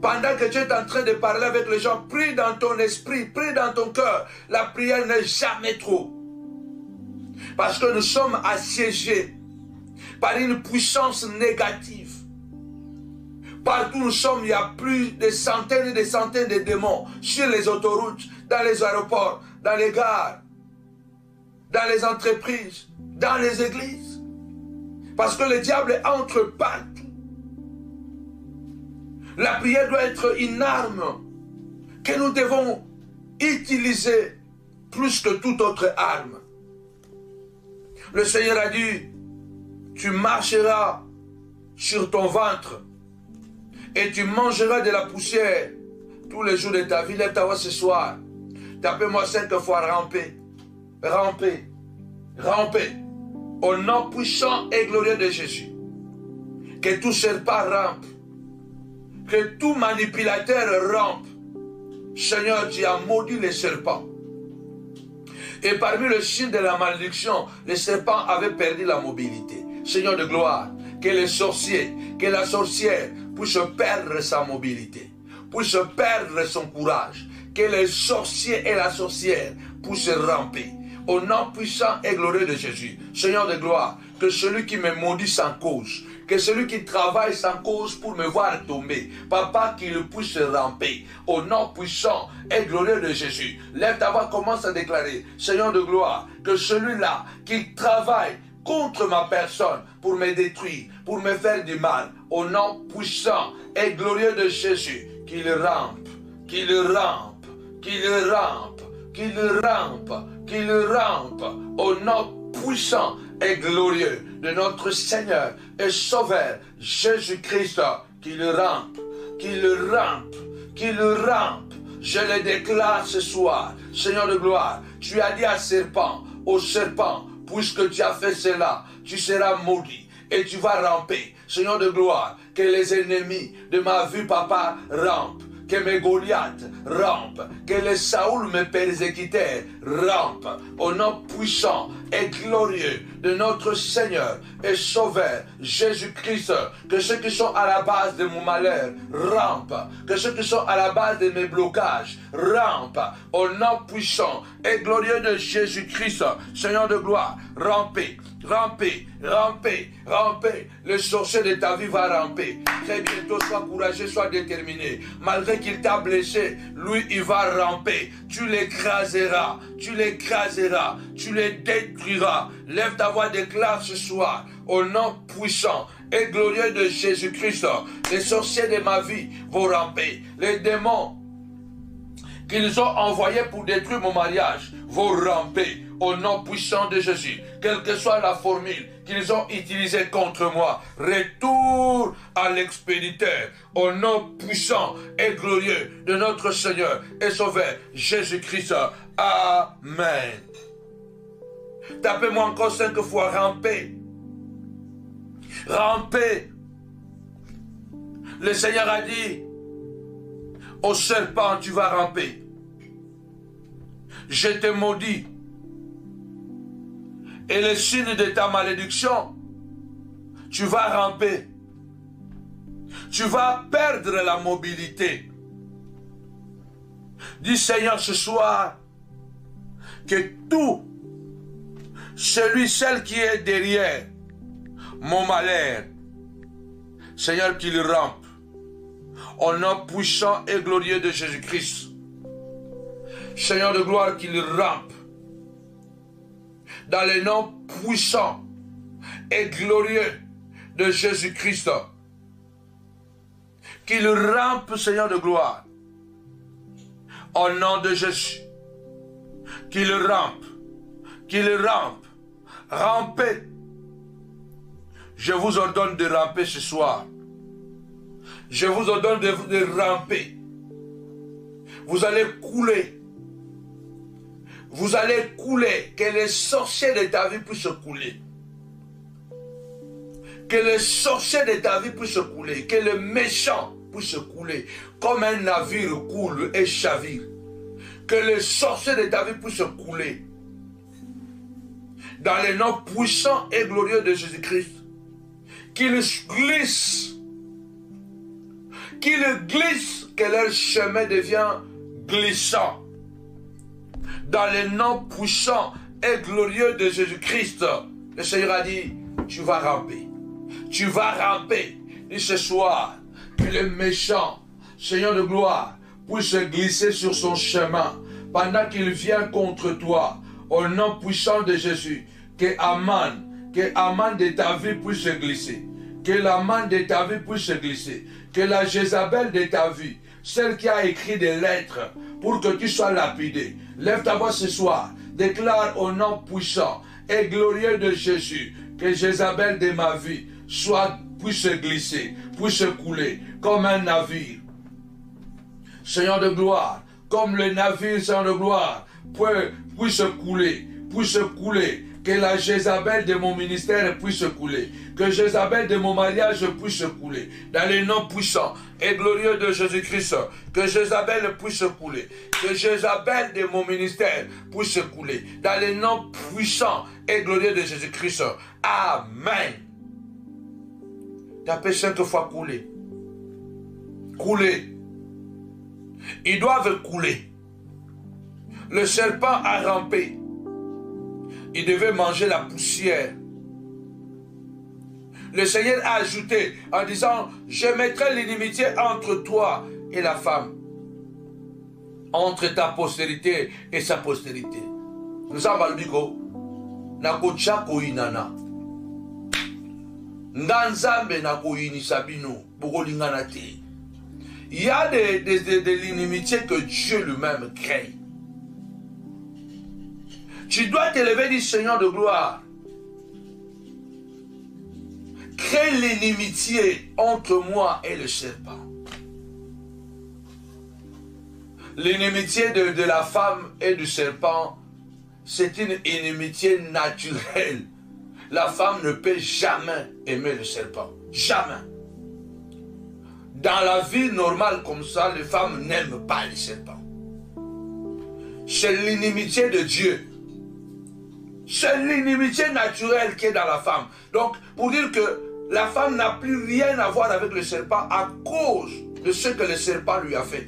Pendant que tu es en train de parler avec les gens, prie dans ton esprit, prie dans ton cœur. La prière n'est jamais trop. Parce que nous sommes assiégés par une puissance négative. Partout où nous sommes, il y a plus de centaines et des centaines de démons. Sur les autoroutes, dans les aéroports, dans les gares, dans les entreprises, dans les églises. Parce que le diable entre partout. La prière doit être une arme que nous devons utiliser plus que toute autre arme. Le Seigneur a dit, tu marcheras sur ton ventre et tu mangeras de la poussière tous les jours de ta vie. Lève ta voix ce soir. Tapez-moi 5 fois ramper. Ramper. Ramper. Au nom puissant et glorieux de Jésus. Que tout serpent rampe. Que tout manipulateur rampe. Seigneur, tu as maudit les serpents. Et parmi le signe de la malédiction, les serpents avaient perdu la mobilité. Seigneur de gloire, que les sorciers, que la sorcière puisse perdre sa mobilité, puisse perdre son courage, que les sorciers et la sorcière puissent ramper. Au nom puissant et glorieux de Jésus, Seigneur de gloire, que celui qui me maudit sans cause, que celui qui travaille sans cause pour me voir tomber, Papa, qu'il puisse ramper. Au nom puissant et glorieux de Jésus, lève ta voix, commence à déclarer, Seigneur de gloire, que celui-là qui travaille contre ma personne pour me détruire, pour me faire du mal, au nom puissant et glorieux de Jésus, qu'il rampe, qu'il rampe, qu'il rampe, qu'il rampe, qu'il rampe, au nom puissant et glorieux de notre Seigneur et Sauveur Jésus-Christ, qu'il rampe, qu'il rampe, qu'il rampe. Je le déclare ce soir, Seigneur de gloire, tu as dit au serpent, puisque tu as fait cela, tu seras maudit et tu vas ramper. Seigneur de gloire, que les ennemis de ma vie, Papa, rampent. Que mes Goliaths rampent, que les Saoul me persécutèrent rampent, au nom puissant et glorieux de notre Seigneur et Sauveur Jésus-Christ, que ceux qui sont à la base de mon malheur rampent, que ceux qui sont à la base de mes blocages rampent, au nom puissant et glorieux de Jésus-Christ, Seigneur de gloire, rampez, rampez, rampez, rampez. Le sorcier de ta vie va ramper. Très bientôt, sois courageux, sois déterminé. Malgré qu'il t'a blessé, lui, il va ramper. Tu l'écraseras, tu l'écraseras, tu les détruiras. Lève ta voix, déclare ce soir, au nom puissant et glorieux de Jésus-Christ, les sorciers de ma vie vont ramper. Les démons qu'ils ont envoyés pour détruire mon mariage vont ramper au nom puissant de Jésus. Quelle que soit la formule qu'ils ont utilisée contre moi, retour à l'expéditeur au nom puissant et glorieux de notre Seigneur et Sauveur Jésus-Christ. Amen. Tapez-moi encore 5 fois, ramper. Ramper. Le Seigneur a dit, au serpent, tu vas ramper. Je te maudis. Et le signe de ta malédiction, tu vas ramper. Tu vas perdre la mobilité. Dis Seigneur ce soir, que tout celle qui est derrière mon malheur, Seigneur, qu'il rampe. Au nom puissant et glorieux de Jésus-Christ. Seigneur de gloire, qu'il rampe. Dans le nom puissant et glorieux de Jésus-Christ. Qu'il rampe, Seigneur de gloire. Au nom de Jésus. Qu'il rampe. Qu'il rampe. Rampez. Je vous ordonne de ramper ce soir. Je vous ordonne de ramper. Vous allez couler. Vous allez couler. Que les sorciers de ta vie puissent couler. Que les sorciers de ta vie puissent couler. Que les méchants puissent couler. Comme un navire coule et chavire. Que les sorciers de ta vie puissent couler. Dans le nom puissant et glorieux de Jésus-Christ. Qu'ils glissent. Qu'ils glissent, que leur chemin devient glissant. Dans le nom puissant et glorieux de Jésus-Christ, le Seigneur a dit, tu vas ramper. Tu vas ramper. Et ce soir, que le méchant, Seigneur de gloire, puisse glisser sur son chemin pendant qu'il vient contre toi. Au nom puissant de Jésus, que Aman, que Aman de ta vie puisse se glisser. Que l'Aman de ta vie puisse se glisser. Que la Jézabel de ta vie, celle qui a écrit des lettres pour que tu sois lapidé, lève ta voix ce soir, déclare au nom puissant et glorieux de Jésus que Jézabel de ma vie puisse se glisser, puisse se couler comme un navire. Seigneur de gloire, comme le navire, Seigneur de gloire, puisse couler, que la Jézabel de mon ministère puisse couler, que Jézabel de mon mariage puisse couler, dans les noms puissants et glorieux de Jésus-Christ, que Jézabel puisse couler, que Jézabel de mon ministère puisse couler, dans les noms puissants et glorieux de Jésus-Christ. Amen. Tapez 5 fois couler. Couler. Ils doivent couler. Le serpent a rampé. Il devait manger la poussière. Le Seigneur a ajouté en disant, je mettrai l'inimitié entre toi et la femme, entre ta postérité et sa postérité. Nous avons balbiko, nakocha koinana. Nganzambe nakoini sabino, bokolingana te. Il y a de l'inimitié que Dieu lui-même crée. Tu dois t'élever du Seigneur de gloire. Crée l'inimitié entre moi et le serpent. L'inimitié de la femme et du serpent, c'est une inimitié naturelle. La femme ne peut jamais aimer le serpent. Jamais. Dans la vie normale comme ça, les femmes n'aiment pas les serpents. C'est l'inimitié de Dieu. C'est l'inimitié naturelle qui est dans la femme. Donc, pour dire que la femme n'a plus rien à voir avec le serpent à cause de ce que le serpent lui a fait.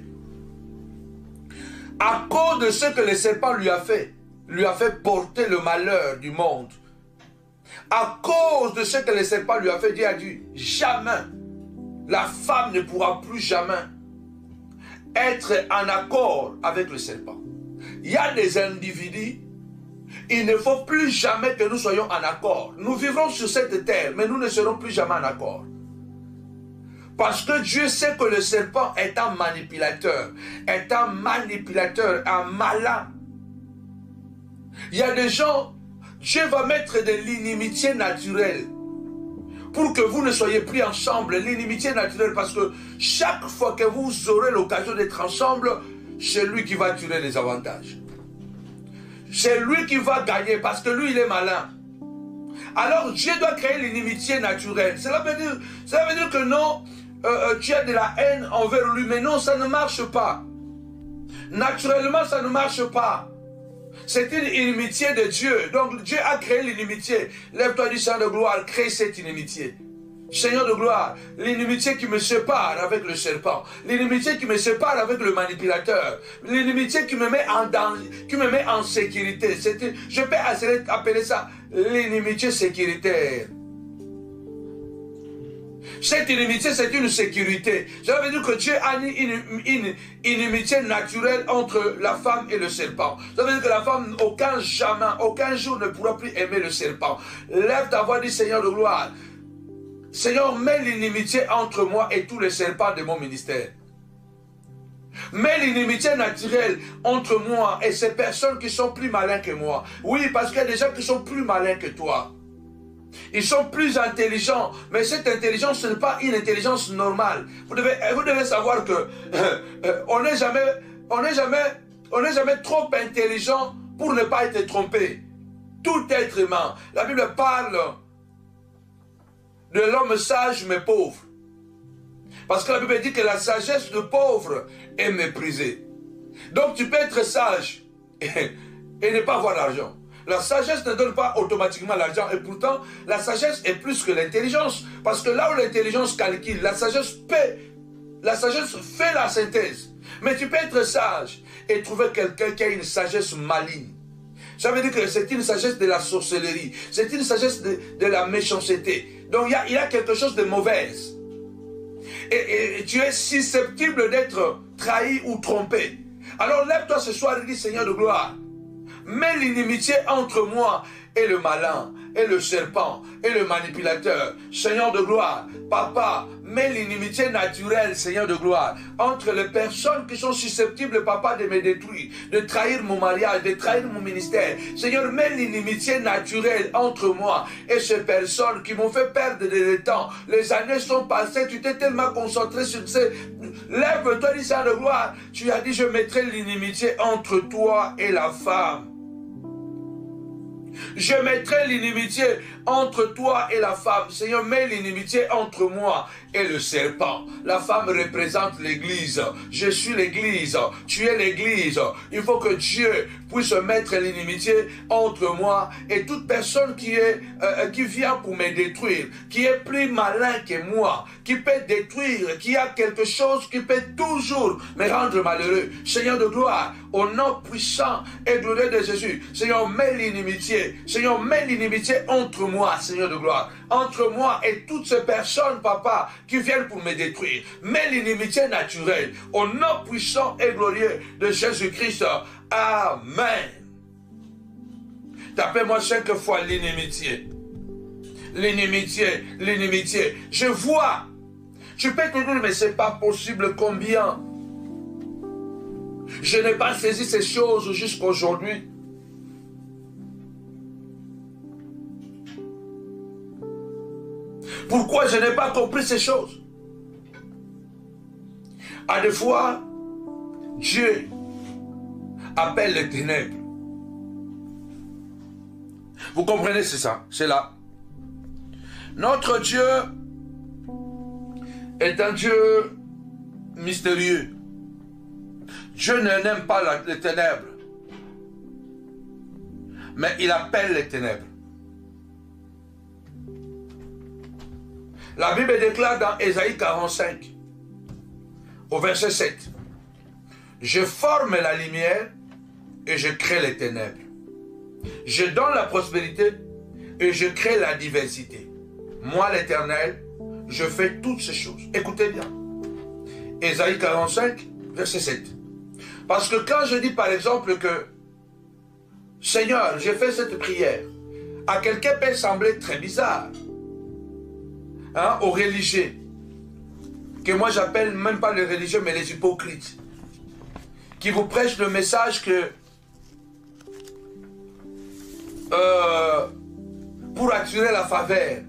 À cause de ce que le serpent lui a fait porter le malheur du monde. À cause de ce que le serpent lui a fait, Dieu a dit, jamais, la femme ne pourra plus jamais être en accord avec le serpent. Il y a des individus, il ne faut plus jamais que nous soyons en accord. Nous vivrons sur cette terre, mais nous ne serons plus jamais en accord. Parce que Dieu sait que le serpent est un manipulateur, un malin. Il y a des gens, Dieu va mettre de l'inimitié naturelle pour que vous ne soyez plus ensemble. L'inimitié naturelle, parce que chaque fois que vous aurez l'occasion d'être ensemble, c'est lui qui va tirer les avantages. C'est lui qui va gagner parce que lui, il est malin. Alors Dieu doit créer l'inimitié naturelle. Cela veut dire que non, tu as de la haine envers lui. Mais non, ça ne marche pas. Naturellement, ça ne marche pas. C'est une inimitié de Dieu. Donc Dieu a créé l'inimitié. Lève-toi du Seigneur de gloire, crée cette inimitié. Seigneur de gloire, l'inimitié qui me sépare avec le serpent, l'inimitié qui me sépare avec le manipulateur, l'inimitié qui me met en danger, qui me met en sécurité. Je peux appeler ça l'inimitié sécuritaire. Cette inimitié, c'est une sécurité. Ça veut dire que Dieu a une inimitié naturelle entre la femme et le serpent. Ça veut dire que la femme, aucun jour ne pourra plus aimer le serpent. Lève ta voix, dis Seigneur de gloire. Seigneur, mets l'inimitié entre moi et tous les serpents de mon ministère. Mets l'inimitié naturelle entre moi et ces personnes qui sont plus malins que moi. Oui, parce qu'il y a des gens qui sont plus malins que toi. Ils sont plus intelligents, mais cette intelligence, ce n'est pas une intelligence normale. Vous devez savoir que on n'est jamais trop intelligent pour ne pas être trompé. Tout être humain. La Bible parle de l'homme sage mais pauvre. Parce que la Bible dit que la sagesse de pauvre est méprisée. Donc tu peux être sage et ne pas avoir l'argent. La sagesse ne donne pas automatiquement l'argent. Et pourtant, la sagesse est plus que l'intelligence. Parce que là où l'intelligence calcule, la sagesse fait la synthèse. Mais tu peux être sage et trouver quelqu'un qui a une sagesse maligne. Ça veut dire que c'est une sagesse de la sorcellerie. C'est une sagesse de la méchanceté. Donc il y a quelque chose de mauvais. Et tu es susceptible d'être trahi ou trompé. Alors lève-toi ce soir et dis Seigneur de gloire. Mets l'inimitié entre moi et le malin. et le serpent et le manipulateur. Seigneur de gloire, Papa, mets l'inimitié naturelle, Seigneur de gloire, entre les personnes qui sont susceptibles, Papa, de me détruire, de trahir mon mariage, de trahir mon ministère. Seigneur, mets l'inimitié naturelle entre moi et ces personnes qui m'ont fait perdre le temps. Les années sont passées, tu t'es tellement concentré sur ces... Lève-toi, dis Seigneur de gloire. Tu as dit, je mettrai l'inimitié entre toi et la femme. Je mettrai l'inimitié entre toi et la femme. Seigneur, mets l'inimitié entre moi et le serpent. La femme représente l'église. Je suis l'église. Tu es l'église. Il faut que Dieu puisse mettre l'inimitié entre moi et toute personne qui vient pour me détruire, qui est plus malin que moi, qui peut détruire, qui a quelque chose qui peut toujours me rendre malheureux. Seigneur de gloire, au nom puissant et glorieux de Jésus, Seigneur, mets l'inimitié. Seigneur, mets l'inimitié entre moi, Seigneur de gloire, entre moi et toutes ces personnes, Papa, qui viennent pour me détruire. Mets l'inimitié naturelle, au nom puissant et glorieux de Jésus-Christ. Amen. Tapez-moi 5 fois l'inimitié. L'inimitié, l'inimitié. Je vois. Tu peux te dire, mais c'est pas possible combien. Je n'ai pas saisi ces choses jusqu'à aujourd'hui. Pourquoi je n'ai pas compris ces choses? À des fois, Dieu appelle les ténèbres. Vous comprenez, c'est ça, c'est là. Notre Dieu est un Dieu mystérieux. Dieu n'aime pas les ténèbres, mais il appelle les ténèbres. La Bible déclare dans Ésaïe 45, au verset 7, « Je forme la lumière et je crée les ténèbres. Je donne la prospérité et je crée la diversité. Moi, l'Éternel, je fais toutes ces choses. » Écoutez bien. Ésaïe 45, verset 7. Parce que quand je dis par exemple que « Seigneur, j'ai fait cette prière », à quelqu'un peut sembler très bizarre. Hein, aux religieux, que moi j'appelle même pas les religieux mais les hypocrites, qui vous prêchent le message que pour attirer la faveur,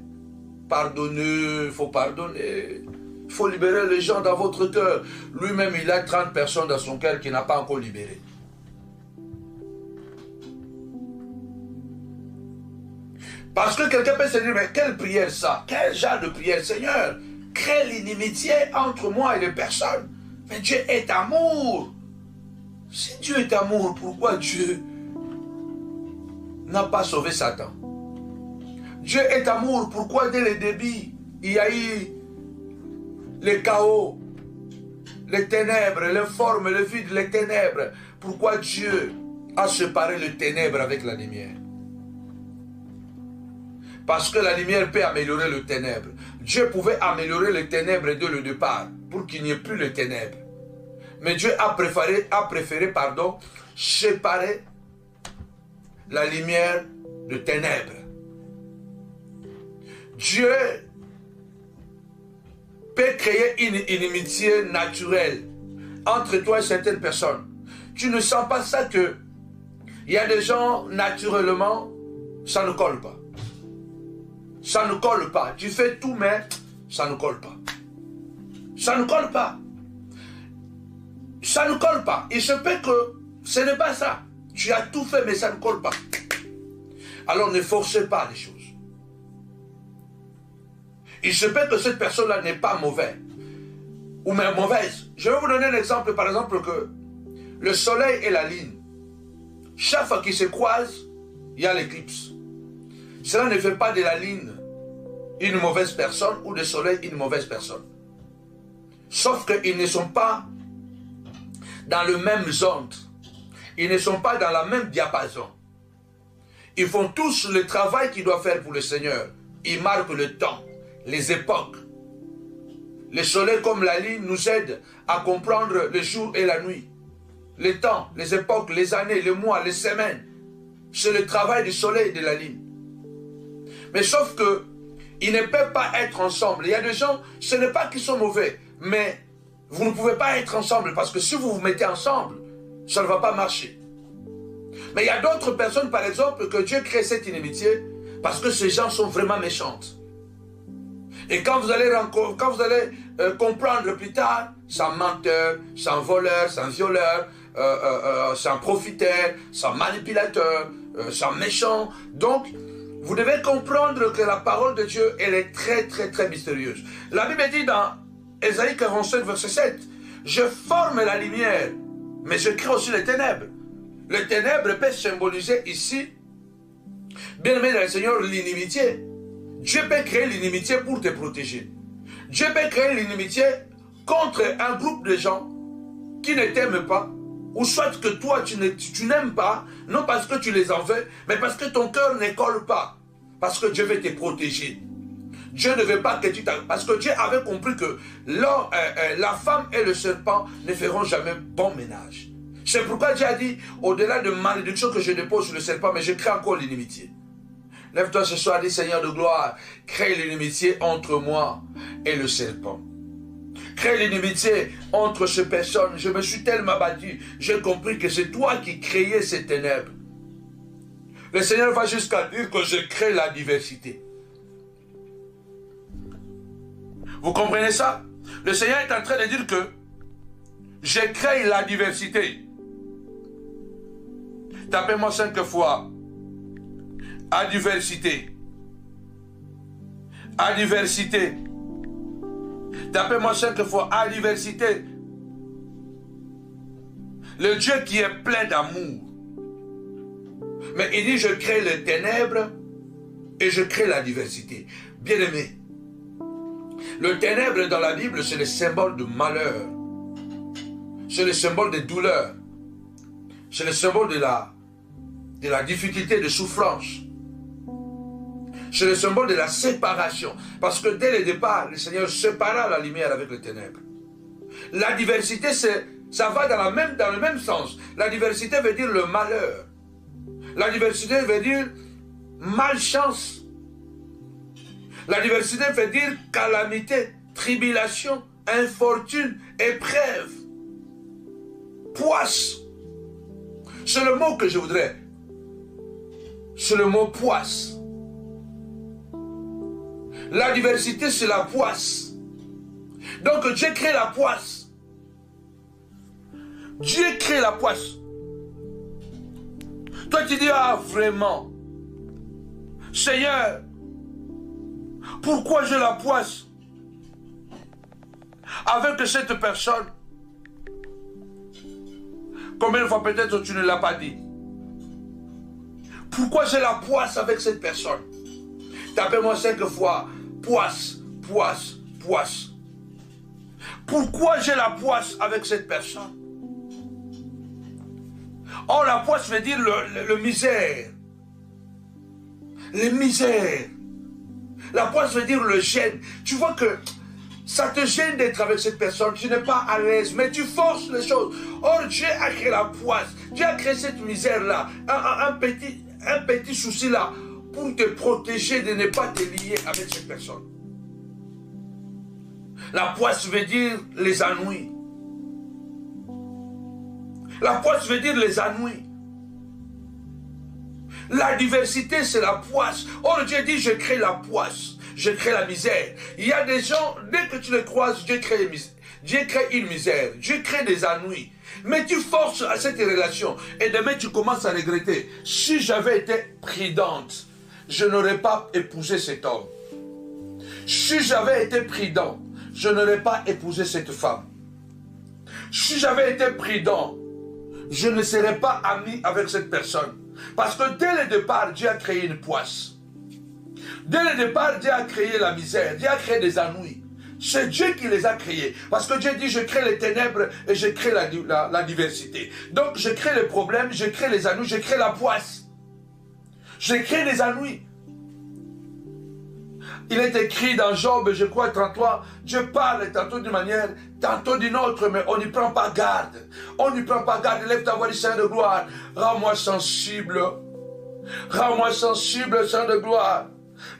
pardonnez, il faut pardonner, il faut libérer les gens dans votre cœur. Lui-même il a 30 personnes dans son cœur qu'il n'a pas encore libérées. Parce que quelqu'un peut se dire, mais quelle prière ça? Quel genre de prière, Seigneur? Crée l'inimitié entre moi et les personnes. Mais Dieu est amour. Si Dieu est amour, pourquoi Dieu n'a pas sauvé Satan? Dieu est amour, pourquoi dès le début, il y a eu le chaos, les ténèbres, les formes, le vide, les ténèbres? Pourquoi Dieu a séparé les ténèbres avec la lumière? Parce que la lumière peut améliorer le ténèbre. Dieu pouvait améliorer les ténèbres dès le départ pour qu'il n'y ait plus les ténèbres. Mais Dieu a préféré, séparer la lumière de ténèbres. Dieu peut créer une inimitié naturelle entre toi et certaines personnes. Tu ne sens pas ça que il y a des gens, naturellement, ça ne colle pas. Ça ne colle pas. Tu fais tout, mais ça ne colle pas. Ça ne colle pas. Ça ne colle pas. Il se peut que ce n'est pas ça. Tu as tout fait, mais ça ne colle pas. Alors ne forcez pas les choses. Il se peut que cette personne-là n'est pas mauvaise. Ou même mauvaise. Je vais vous donner un exemple, par exemple, que le soleil et la lune, chaque fois qu'ils se croisent, il y a l'éclipse. Cela ne fait pas de la lune une mauvaise personne ou du soleil une mauvaise personne. Sauf qu'ils ne sont pas dans le même zone. Ils ne sont pas dans la même diapason. Ils font tous le travail qu'ils doivent faire pour le Seigneur. Ils marquent le temps, les époques. Le soleil comme la lune nous aide à comprendre le jour et la nuit. Les temps, les époques, les années, les mois, les semaines. C'est le travail du soleil et de la lune. Mais sauf que, ils ne peuvent pas être ensemble. Il y a des gens, ce n'est pas qu'ils sont mauvais, mais vous ne pouvez pas être ensemble parce que si vous vous mettez ensemble, ça ne va pas marcher. Mais il y a d'autres personnes, par exemple, que Dieu crée cette inimitié parce que ces gens sont vraiment méchantes. Et quand vous allez comprendre plus tard, c'est un menteur, c'est un voleur, c'est un violeur, c'est un profiteur, c'est un manipulateur, c'est un méchant. Donc, vous devez comprendre que la parole de Dieu, elle est très, très, très mystérieuse. La Bible dit dans Ésaïe 47, verset 7, « Je forme la lumière, mais je crée aussi les ténèbres. » Les ténèbres peut symboliser ici, bien aimé dans le Seigneur, l'inimitié. Dieu peut créer l'inimitié pour te protéger. Dieu peut créer l'inimitié contre un groupe de gens qui ne t'aiment pas, ou soit que toi tu n'aimes pas, non parce que tu les en veux, mais parce que ton cœur ne colle pas, parce que Dieu veut te protéger. Dieu ne veut pas que tu t'arrêtes, parce que Dieu avait compris que la femme et le serpent ne feront jamais bon ménage. C'est pourquoi Dieu a dit, au-delà de malédiction que je dépose sur le serpent, mais je crée encore l'inimitié. Lève-toi ce soir, dis Seigneur de gloire, crée l'inimitié entre moi et le serpent. Crée l'inimitié entre ces personnes. Je me suis tellement battu, j'ai compris que c'est toi qui créais ces ténèbres. Le Seigneur va jusqu'à dire que je crée la diversité. Vous comprenez ça? Le Seigneur est en train de dire que je crée la diversité. Tapez-moi 5 fois. Adversité. Adversité. Tapez-moi 5 fois. Adversité. Le Dieu qui est plein d'amour. Mais il dit, je crée les ténèbres et je crée la diversité. Bien-aimé, le ténèbre dans la Bible, c'est le symbole de malheur. C'est le symbole de douleur. C'est le symbole de la difficulté, de souffrance. C'est le symbole de la séparation. Parce que dès le départ, le Seigneur sépara la lumière avec les ténèbres. La diversité, ça va dans le même sens. La diversité veut dire le malheur. La diversité veut dire malchance. La diversité veut dire calamité, tribulation, infortune, épreuve, poisse. C'est le mot que je voudrais. C'est le mot poisse. La diversité, c'est la poisse. Donc Dieu crée la poisse. Dieu crée la poisse. Toi tu dis, ah vraiment, Seigneur, pourquoi j'ai la poisse avec cette personne? Combien de fois peut-être tu ne l'as pas dit? Pourquoi j'ai la poisse avec cette personne? Tapez-moi 5 fois. Poisse, poisse, poisse. Pourquoi j'ai la poisse avec cette personne? Oh, la poisse veut dire le misère. Le misère. La poisse veut dire le gêne. Tu vois que ça te gêne d'être avec cette personne. Tu n'es pas à l'aise, mais tu forces les choses. Or, Dieu a créé la poisse. Dieu a créé cette misère-là. Un petit souci-là pour te protéger de ne pas te lier avec cette personne. La poisse veut dire les ennuis. La poisse veut dire les ennuis. La diversité, c'est la poisse. Or, Dieu dit, je crée la poisse. Je crée la misère. Il y a des gens, dès que tu les croises, Dieu crée une misère. Dieu crée des ennuis. Mais tu forces à cette relation. Et demain, tu commences à regretter. Si j'avais été prudente, je n'aurais pas épousé cet homme. Si j'avais été prudent, je n'aurais pas épousé cette femme. Si j'avais été prudent, je ne serais pas ami avec cette personne. Parce que dès le départ, Dieu a créé une poisse. Dès le départ, Dieu a créé la misère. Dieu a créé des ennuis. C'est Dieu qui les a créés. Parce que Dieu dit, je crée les ténèbres et je crée la diversité. Donc, je crée les problèmes, je crée les ennuis, je crée la poisse. Je crée les ennuis. Il est écrit dans Job, je crois, 33, Dieu parle tantôt d'une manière, tantôt d'une autre, mais on n'y prend pas garde. On n'y prend pas garde. Lève ta voix du Saint de gloire. Rends-moi sensible. Rends-moi sensible, Saint de gloire.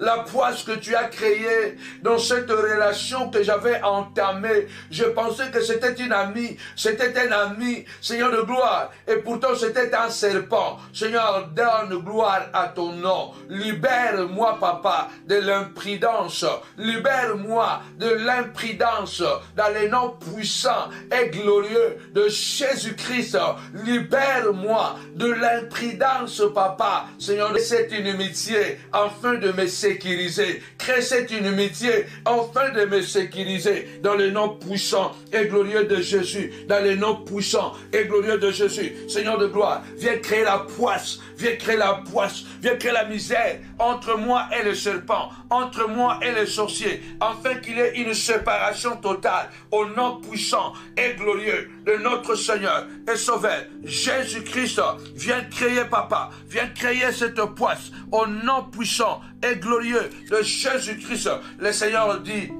La poisse que tu as créée dans cette relation que j'avais entamée. Je pensais que c'était une amie, c'était un ami, Seigneur de gloire. Et pourtant c'était un serpent. Seigneur, donne gloire à ton nom. Libère-moi, papa, de l'imprudence. Libère-moi de l'imprudence dans les noms puissants et glorieux de Jésus-Christ. Libère-moi de l'imprudence, papa. Seigneur, cette inimitié afin de me sécuriser. Crée cette inimitié afin de me sécuriser dans le nom puissant et glorieux de Jésus. Dans le nom puissant et glorieux de Jésus. Seigneur de gloire, viens créer la poisse. Viens créer la poisse. Viens créer la misère entre moi et le serpent. Entre moi et les sorciers. Afin qu'il y ait une séparation totale. Au nom puissant et glorieux de notre Seigneur et Sauveur Jésus-Christ. Viens créer, papa. Viens créer cette poisse. Au nom puissant et glorieux de Jésus-Christ. Le Seigneur dit,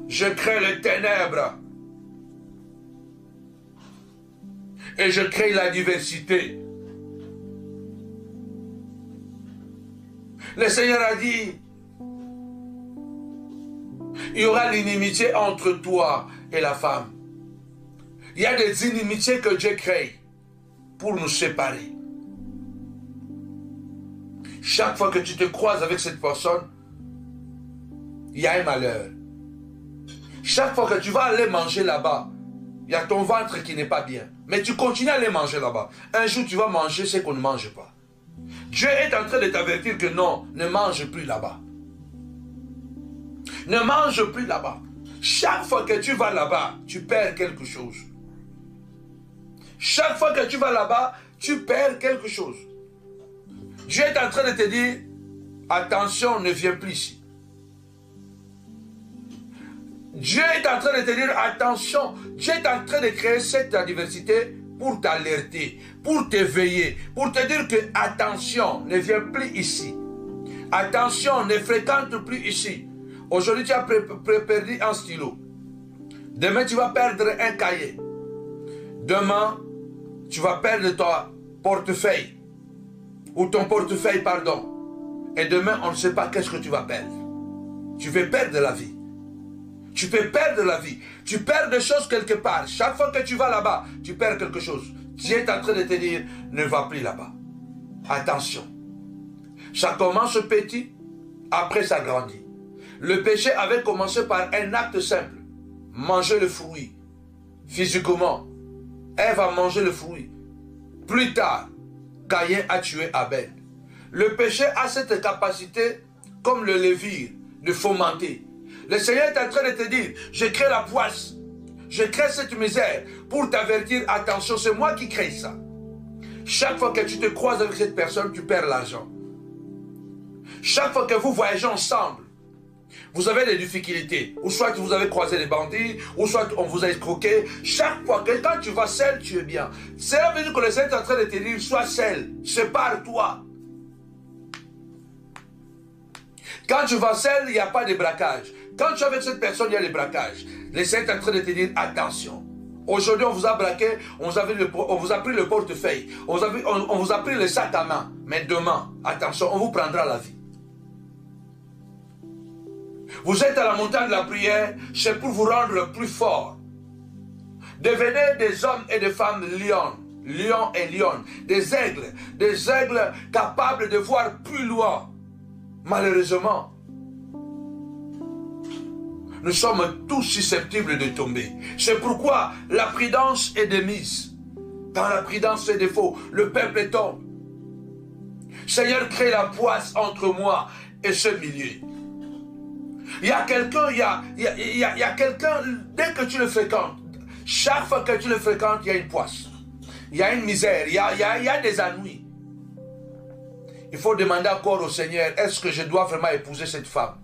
je crée les ténèbres et je crée la diversité. Le Seigneur a dit, il y aura l'inimitié entre toi et la femme. Il y a des inimitiés que Dieu crée pour nous séparer. Chaque fois que tu te croises avec cette personne, il y a un malheur. Chaque fois que tu vas aller manger là-bas, il y a ton ventre qui n'est pas bien. Mais tu continues à aller manger là-bas. Un jour, tu vas manger ce qu'on ne mange pas. Dieu est en train de t'avertir que non, ne mange plus là-bas. Ne mange plus là-bas. Chaque fois que tu vas là-bas, tu perds quelque chose. Chaque fois que tu vas là-bas, tu perds quelque chose. Dieu est en train de te dire, attention, ne viens plus ici. Dieu est en train de te dire, attention, Dieu est en train de créer cette diversité pour t'alerter, pour t'éveiller, pour te dire que, attention, ne viens plus ici. Attention, ne fréquente plus ici. Aujourd'hui, tu as perdu un stylo. Demain, tu vas perdre un cahier. Demain, tu vas perdre ton portefeuille. Ou ton portefeuille, pardon. Et demain, on ne sait pas qu'est-ce que tu vas perdre. Tu vas perdre la vie. Tu peux perdre la vie. Tu perds des choses quelque part. Chaque fois que tu vas là-bas, tu perds quelque chose. Dieu est en train de te dire, ne va plus là-bas. Attention. Ça commence petit, après ça grandit. Le péché avait commencé par un acte simple. Manger le fruit. Physiquement. Ève a mangé le fruit. Plus tard, Caïn a tué Abel. Le péché a cette capacité, comme le lévir, de fomenter. Le Seigneur est en train de te dire, je crée la poisse, je crée cette misère pour t'avertir, attention, c'est moi qui crée ça. Chaque fois que tu te croises avec cette personne, tu perds l'argent. Chaque fois que vous voyagez ensemble, vous avez des difficultés. Ou soit vous avez croisé des bandits, ou soit on vous a escroqué. Chaque fois que quand tu vas seul, tu es bien. Cela veut dire que le Seigneur est en train de te dire, sois seul, sépare-toi. Quand tu vas seul, il n'y a pas de braquage. Quand tu es avec cette personne, il y a des braquages. Le Seigneur est en train de te dire, attention. Aujourd'hui, on vous a braqué, on vous a pris le portefeuille, on vous a pris le sac à main. Mais demain, attention, on vous prendra la vie. Vous êtes à la montagne de la prière, c'est pour vous rendre plus fort. Devenez des hommes et des femmes lions et lionnes, des aigles capables de voir plus loin. Malheureusement, nous sommes tous susceptibles de tomber. C'est pourquoi la prudence est de mise. Dans la prudence et défaut, le peuple tombe. Seigneur, crée la poisse entre moi et ce milieu. Il y a quelqu'un, il y a quelqu'un, dès que tu le fréquentes, chaque fois que tu le fréquentes, il y a une poisse. Il y a une misère, il y a des ennuis. Il faut demander encore au Seigneur, est-ce que je dois vraiment épouser cette femme?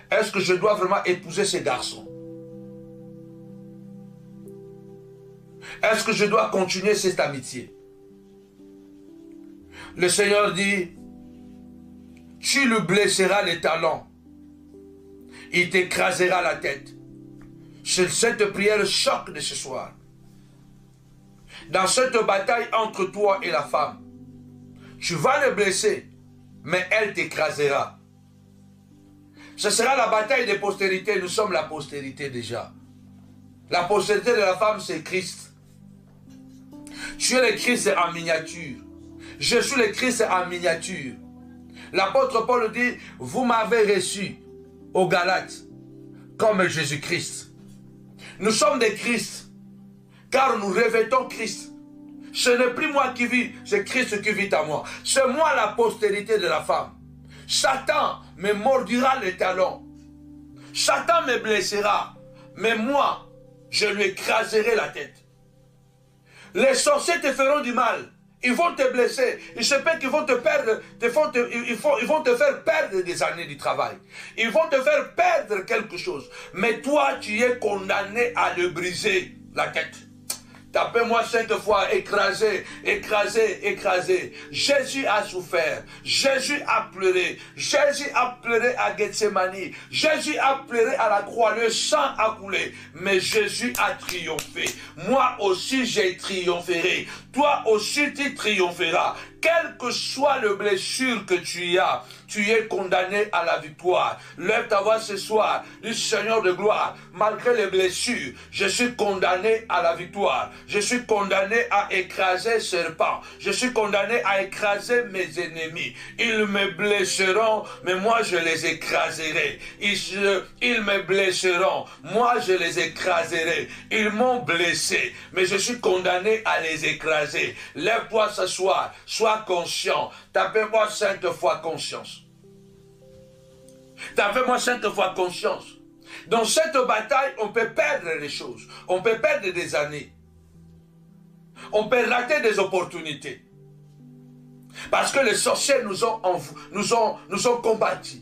Est-ce que je dois vraiment épouser ce garçon? Est-ce que je dois continuer cette amitié? Le Seigneur dit, tu lui blesseras les talons. Il t'écrasera la tête. C'est cette prière choc de ce soir. Dans cette bataille entre toi et la femme, tu vas le blesser, mais elle t'écrasera. Ce sera la bataille des postérités. Nous sommes la postérité déjà. La postérité de la femme, c'est Christ. Tu es le Christ en miniature. Je suis le Christ en miniature. L'apôtre Paul dit, vous m'avez reçu aux Galates comme Jésus-Christ. Nous sommes des Christ, car nous revêtons Christ. Ce n'est plus moi qui vis, c'est Christ qui vit en moi. C'est moi la postérité de la femme. Satan me mordira les talons. Satan me blessera. Mais moi, je lui écraserai la tête. Les sorciers te feront du mal. Ils vont te blesser. Il se peut qu'ils vont te perdre. Ils vont te faire perdre des années du travail. Ils vont te faire perdre quelque chose. Mais toi, tu es condamné à le briser, la tête. Tapez-moi 5 fois, écrasé, écrasé, écrasé. Jésus a souffert. Jésus a pleuré. Jésus a pleuré à Gethsemane. Jésus a pleuré à la croix. Le sang a coulé. Mais Jésus a triomphé. Moi aussi, j'ai triomphé. Toi aussi, tu triompheras. Quelle que soit la blessure que tu as, tu es condamné à la victoire. Lève ta voix ce soir, dis Seigneur de gloire, malgré les blessures, je suis condamné à la victoire. Je suis condamné à écraser serpents. Je suis condamné à écraser mes ennemis. Ils me blesseront, mais moi je les écraserai. Ils me blesseront, moi je les écraserai. Ils m'ont blessé, mais je suis condamné à les écraser. Lève-toi ce soir, sois conscient. Tapez-moi 5 fois conscience. Tapez-moi 5 fois conscience. Dans cette bataille, on peut perdre les choses. On peut perdre des années. On peut rater des opportunités. Parce que les sorciers nous ont combattus.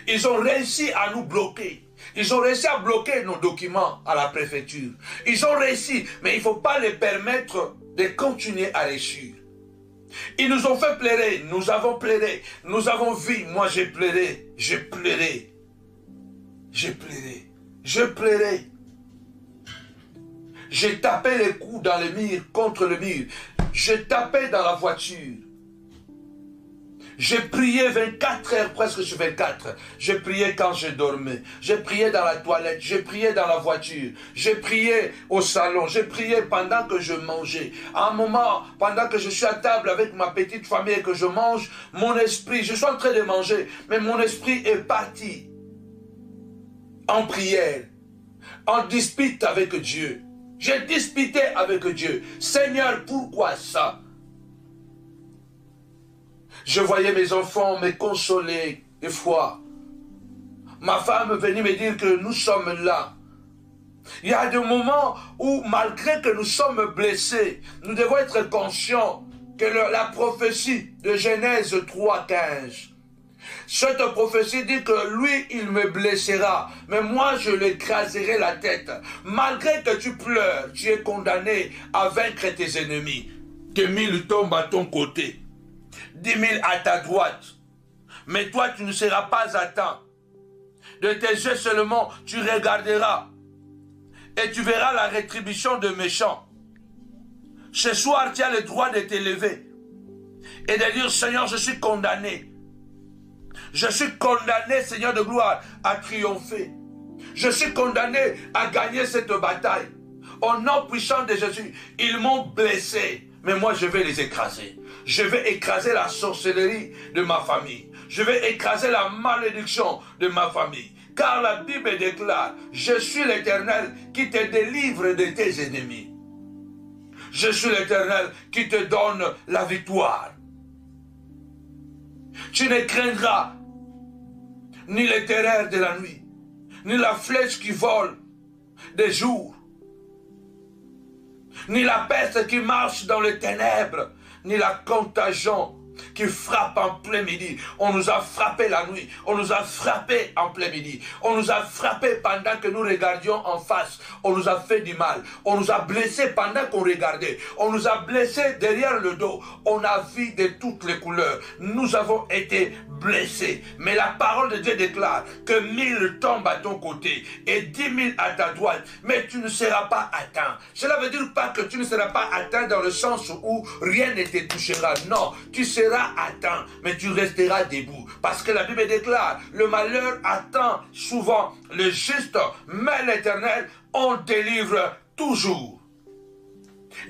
Ils ont réussi à nous bloquer. Ils ont réussi à bloquer nos documents à la préfecture. Ils ont réussi, mais il ne faut pas les permettre de continuer à réussir. Ils nous ont fait pleurer, nous avons pleuré, nous avons vu, moi j'ai pleuré, j'ai pleuré, j'ai pleuré, j'ai pleuré. J'ai tapé les coups dans le mur, contre le mur, j'ai tapé dans la voiture. J'ai prié 24 heures, presque sur 24. J'ai prié quand je dormais. J'ai prié dans la toilette. J'ai prié dans la voiture. J'ai prié au salon. J'ai prié pendant que je mangeais. À un moment, pendant que je suis à table avec ma petite famille et que je mange, mon esprit, je suis en train de manger, mais mon esprit est parti en prière, en dispute avec Dieu. J'ai disputé avec Dieu. Seigneur, pourquoi ça? Je voyais mes enfants me consoler des fois. Ma femme venait me dire que nous sommes là. Il y a des moments où, malgré que nous sommes blessés, nous devons être conscients que la prophétie de Genèse 3,15, cette prophétie dit que lui, il me blessera, mais moi, je l'écraserai la tête. Malgré que tu pleures, tu es condamné à vaincre tes ennemis. Que 1000 tombent à ton côté. 10 000 à ta droite. Mais toi, tu ne seras pas atteint. De tes yeux seulement, tu regarderas. Et tu verras la rétribution de méchants. Ce soir, tu as le droit de t'élever. Et de dire, Seigneur, je suis condamné. Je suis condamné, Seigneur de gloire, à triompher. Je suis condamné à gagner cette bataille. Au nom puissant de Jésus, ils m'ont blessé. Mais moi, je vais les écraser. Je vais écraser la sorcellerie de ma famille. Je vais écraser la malédiction de ma famille. Car la Bible déclare, je suis l'Éternel qui te délivre de tes ennemis. Je suis l'Éternel qui te donne la victoire. Tu ne craindras ni les terreurs de la nuit, ni la flèche qui vole des jours, ni la peste qui marche dans les ténèbres, ni la contagion qui frappe en plein midi. On nous a frappé la nuit, on nous a frappé en plein midi, on nous a frappé pendant que nous regardions en face, on nous a fait du mal, on nous a blessés pendant qu'on regardait, on nous a blessés derrière le dos, on a vu de toutes les couleurs, nous avons été blessés. Mais la parole de Dieu déclare que 1000 tombent à ton côté et 10 000 à ta droite, mais tu ne seras pas atteint. Cela veut dire pas que tu ne seras pas atteint dans le sens où rien ne te touchera. Non, tu seras malheur attend, mais tu resteras debout. Parce que la Bible déclare, le malheur attend souvent le juste, mais l'Éternel, on délivre toujours.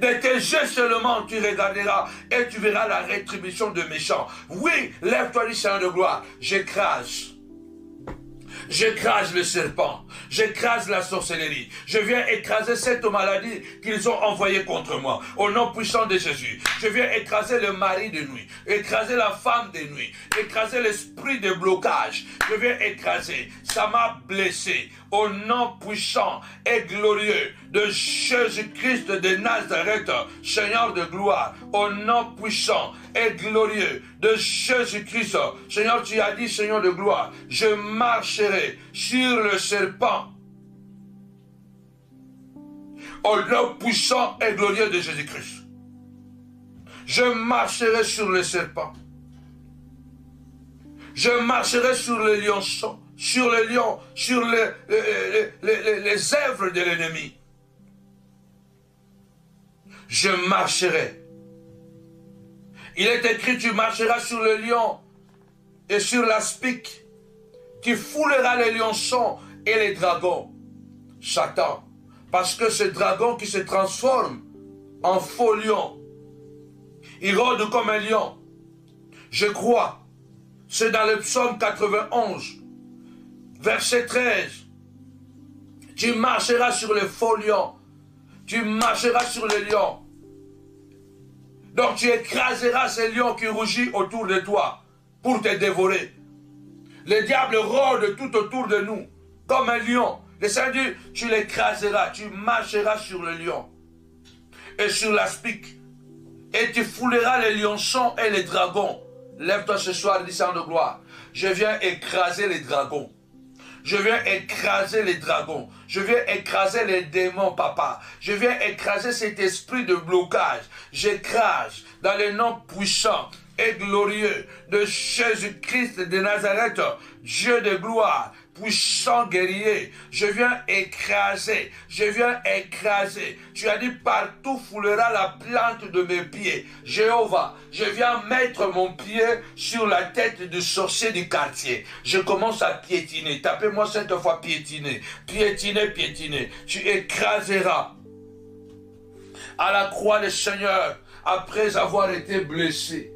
De tes yeux seulement tu regarderas et tu verras la rétribution de méchants. Oui, lève-toi du Seigneur de gloire, j'écrase. J'écrase le serpent, j'écrase la sorcellerie. Je viens écraser cette maladie qu'ils ont envoyée contre moi. Au nom puissant de Jésus, je viens écraser le mari de nuit, écraser la femme de nuit, écraser l'esprit de blocage. Je viens écraser, ça m'a blessé. Au nom puissant et glorieux de Jésus-Christ de Nazareth, Seigneur de gloire, au nom puissant et glorieux de Jésus-Christ, Seigneur, tu as dit, Seigneur de gloire, je marcherai sur le serpent. Au nom puissant et glorieux de Jésus-Christ, je marcherai sur le serpent. Je marcherai sur le lionceau, sur le lion, sur les œuvres de l'ennemi. Je marcherai. Il est écrit, tu marcheras sur le lion et sur l'aspic. Tu fouleras les lionçons et les dragons. Satan, parce que ce dragon qui se transforme en faux lion, il rôde comme un lion. Je crois, c'est dans le psaume 91, verset 13. Tu marcheras sur le faux lion. Tu marcheras sur le lion. Donc tu écraseras ces lions qui rugissent autour de toi pour te dévorer. Le diable rôde tout autour de nous comme un lion. Le Seigneur dit, tu l'écraseras, tu marcheras sur le lion et sur l'aspic. Et tu fouleras les lionçons et les dragons. Lève-toi ce soir, dis Seigneur de gloire. Je viens écraser les dragons. Je viens écraser les dragons. Je viens écraser les démons, papa. Je viens écraser cet esprit de blocage. J'écrase dans le nom puissant et glorieux de Jésus-Christ de Nazareth, Dieu de gloire, puissant guerrier. Je viens écraser. Je viens écraser. Tu as dit, partout foulera la plante de mes pieds. Jéhovah, je viens mettre mon pied sur la tête du sorcier du quartier. Je commence à piétiner. Tapez-moi cette fois piétiner. Piétiner, piétiner. Tu écraseras à la croix le Seigneur après avoir été blessé.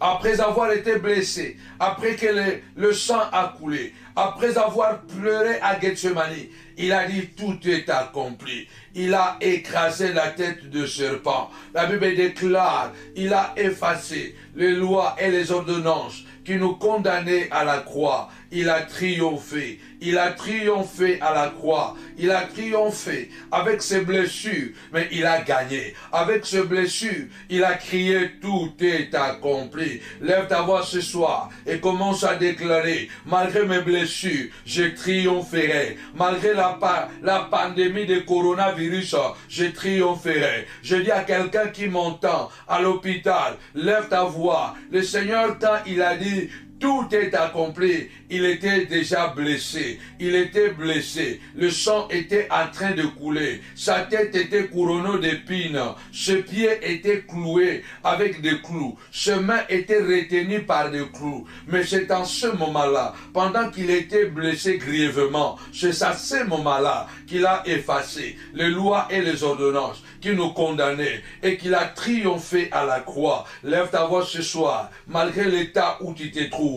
Après avoir été blessé, après que le sang a coulé, après avoir pleuré à Gethsemane, il a dit tout est accompli. Il a écrasé la tête de serpent. La Bible déclare, il a effacé les lois et les ordonnances qui nous condamnaient à la croix. Il a triomphé. Il a triomphé à la croix. Il a triomphé avec ses blessures, mais il a gagné. Avec ses blessures, il a crié tout est accompli. Lève ta voix ce soir et commence à déclarer, malgré mes blessures, je triompherai. Malgré la pandémie de coronavirus, je triompherai. Je dis à quelqu'un qui m'entend à l'hôpital, lève ta voix. Le Seigneur, quand il a dit, tout est accompli. Il était déjà blessé. Il était blessé. Le sang était en train de couler. Sa tête était couronnée d'épines. Ses pieds étaient cloués avec des clous. Ses mains étaient retenues par des clous. Mais c'est en ce moment-là, pendant qu'il était blessé grièvement, c'est à ce moment-là qu'il a effacé les lois et les ordonnances qui nous condamnaient et qu'il a triomphé à la croix. Lève ta voix ce soir, malgré l'état où tu te trouves.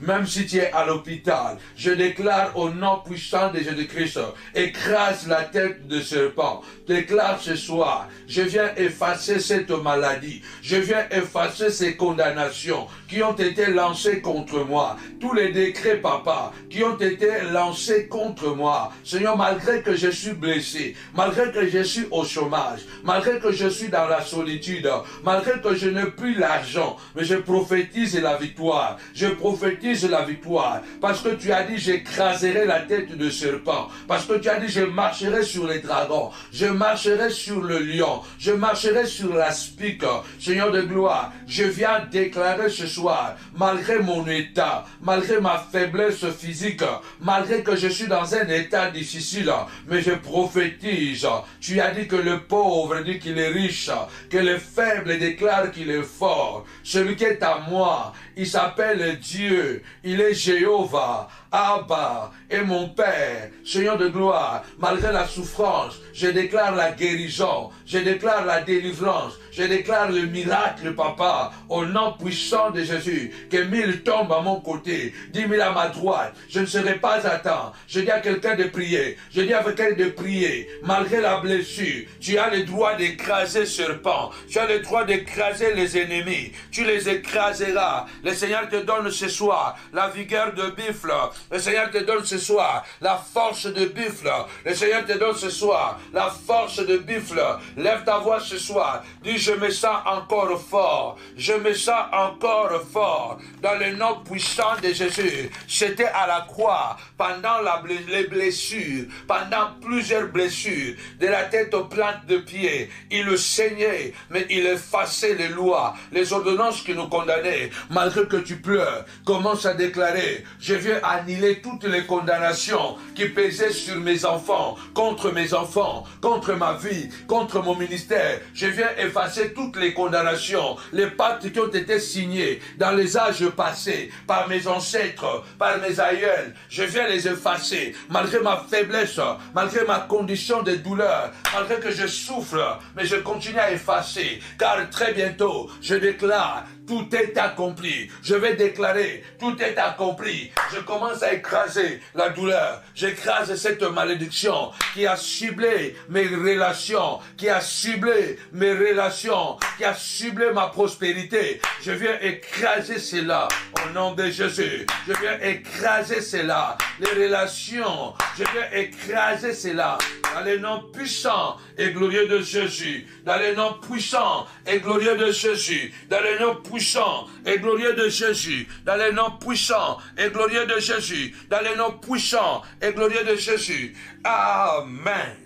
Même si tu es à l'hôpital, je déclare au nom puissant de Jésus-Christ, écrase la tête de serpent. Déclare ce soir, je viens effacer cette maladie. Je viens effacer ces condamnations qui ont été lancées contre moi. Tous les décrets, papa, qui ont été lancés contre moi. Seigneur, malgré que je suis blessé, malgré que je suis au chômage, malgré que je suis dans la solitude, malgré que je n'ai plus l'argent, mais je prophétise la victoire. Je prophétise la victoire. Parce que tu as dit, j'écraserai la tête de serpent. Parce que tu as dit, je marcherai sur les dragons. Je marcherai sur le lion. Je marcherai sur la spique. Seigneur de gloire, je viens déclarer ce soir, malgré mon état, malgré ma faiblesse physique, malgré que je suis dans un état difficile, mais je prophétise. Tu as dit que le pauvre dit qu'il est riche, que le faible déclare qu'il est fort. Celui qui est à moi, il s'appelle Dieu, il est Jéhovah, Abba et mon Père. Seigneur de gloire, malgré la souffrance, je déclare la guérison, je déclare la délivrance, je déclare le miracle, papa, au nom puissant de Jésus. Que 1000 tombent à mon côté, 10 000 à ma droite. Je ne serai pas à temps. Je dis à quelqu'un de prier. Je dis à quelqu'un de prier. Malgré la blessure, tu as le droit d'écraser serpent. Tu as le droit d'écraser les ennemis. Tu les écraseras. Le Seigneur te donne ce soir la vigueur de buffle. Le Seigneur te donne ce soir la force de buffle. Le Seigneur te donne ce soir la force de buffle. Lève ta voix ce soir. Dis, je me sens encore fort. Je me sens encore fort. Dans le nom puissant de Jésus. C'était à la croix, pendant les blessures, pendant plusieurs blessures, de la tête aux plantes de pied. Il le saignait, mais il effaçait les lois, les ordonnances qui nous condamnaient. Malgré que tu pleures, commence à déclarer, je viens annihiler toutes les condamnations qui pesaient sur mes enfants, contre ma vie, contre mon ministère. Je viens effacer toutes les condamnations, les pactes qui ont été signés dans les âges passés, par mes ancêtres, par mes aïeuls. Je viens les effacer, malgré ma faiblesse, malgré ma condition de douleur, malgré que je souffre, mais je continue à effacer, car très bientôt, je déclare, tout est accompli. Je vais déclarer, tout est accompli. Je commence à écraser la douleur. J'écrase cette malédiction qui a ciblé mes relations, qui a ciblé mes relations, qui a ciblé ma prospérité. Je viens écraser cela au nom de Jésus. Je viens écraser cela. Les relations, je viens écraser cela dans le nom puissant et glorieux de Jésus. Dans le nom puissant et glorieux de Jésus. Dans le nom puissant et glorieux de Jésus. Dans le nom puissant et glorieux de Jésus. Dans le nom puissant et glorieux de Jésus. Amen.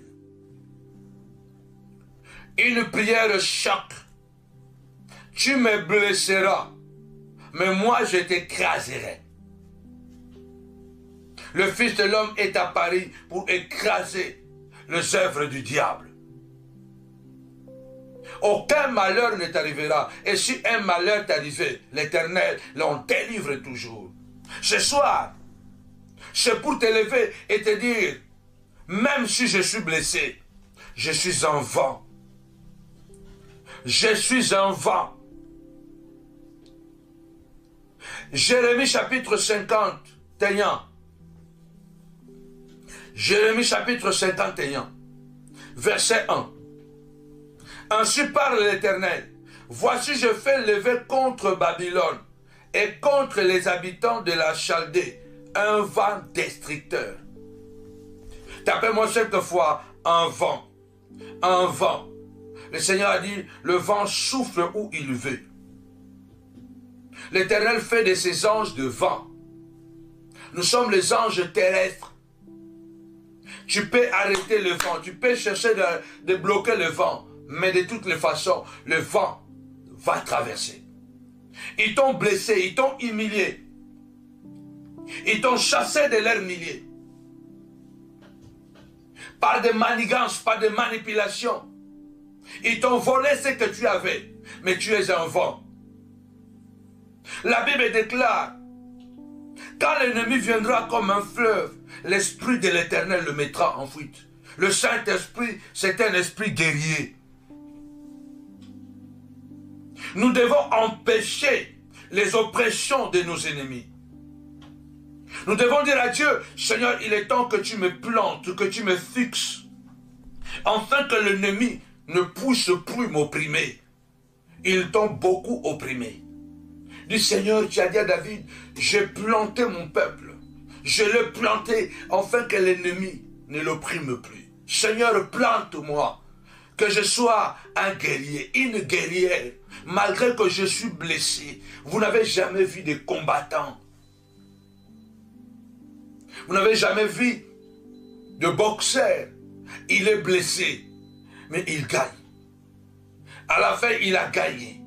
Une prière choc. Tu me blesseras, mais moi je t'écraserai. Le Fils de l'homme est apparu pour écraser les œuvres du diable. Aucun malheur ne t'arrivera. Et si un malheur t'arrivait, l'Éternel l'en délivre toujours. Ce soir, c'est pour te lever et te dire, même si je suis blessé, je suis un vent. Je suis un vent. Jérémie chapitre 51. Jérémie chapitre 51, verset 1. Ainsi parle l'Éternel. Voici je fais lever contre Babylone et contre les habitants de la Chaldée un vent destructeur. Tapez-moi cette fois un vent. Un vent. Le Seigneur a dit, le vent souffle où il veut. L'Éternel fait de ses anges de vent. Nous sommes les anges terrestres. Tu peux arrêter le vent, tu peux chercher de bloquer le vent, mais de toutes les façons, le vent va traverser. Ils t'ont blessé, ils t'ont humilié. Ils t'ont chassé de leur milliers. Par des manigances, par des manipulations. Ils t'ont volé ce que tu avais, mais tu es un vent. La Bible déclare, quand l'ennemi viendra comme un fleuve, l'Esprit de l'Éternel le mettra en fuite. Le Saint-Esprit, c'est un esprit guerrier. Nous devons empêcher les oppressions de nos ennemis. Nous devons dire à Dieu, Seigneur, il est temps que tu me plantes, que tu me fixes, afin que l'ennemi ne puisse plus m'opprimer. Ils t'ont beaucoup opprimé. Dis, Seigneur, tu as dit à David, j'ai planté mon peuple. Je l'ai planté afin que l'ennemi ne l'opprime plus. Seigneur, plante-moi, que je sois un guerrier, une guerrière, malgré que je suis blessé. Vous n'avez jamais vu des combattants Vous n'avez jamais vu de boxeur. Il est blessé, mais il gagne. À la fin, il a gagné.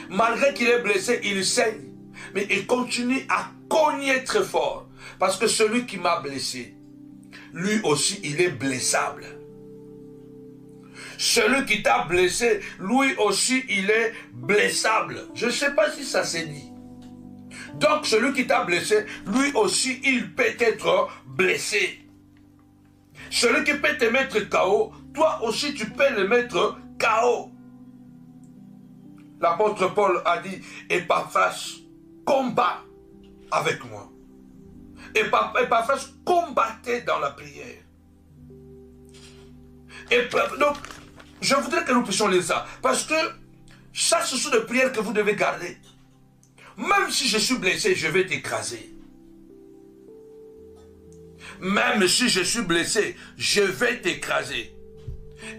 Malgré qu'il est blessé, il saigne, mais il continue à cogner très fort. Parce que celui qui m'a blessé, lui aussi, il est blessable. Celui qui t'a blessé, lui aussi, il est blessable. Je ne sais pas si ça s'est dit. Donc, celui qui t'a blessé, lui aussi, il peut être blessé. Celui qui peut te mettre KO, toi aussi, tu peux le mettre KO. L'apôtre Paul a dit, Epaphras, combat avec moi. Epaphras combattait dans la prière. Et donc, je voudrais que nous puissions lire ça. Parce que ça, ce sont des prières que vous devez garder. Même si je suis blessé, je vais t'écraser. Même si je suis blessé, je vais t'écraser.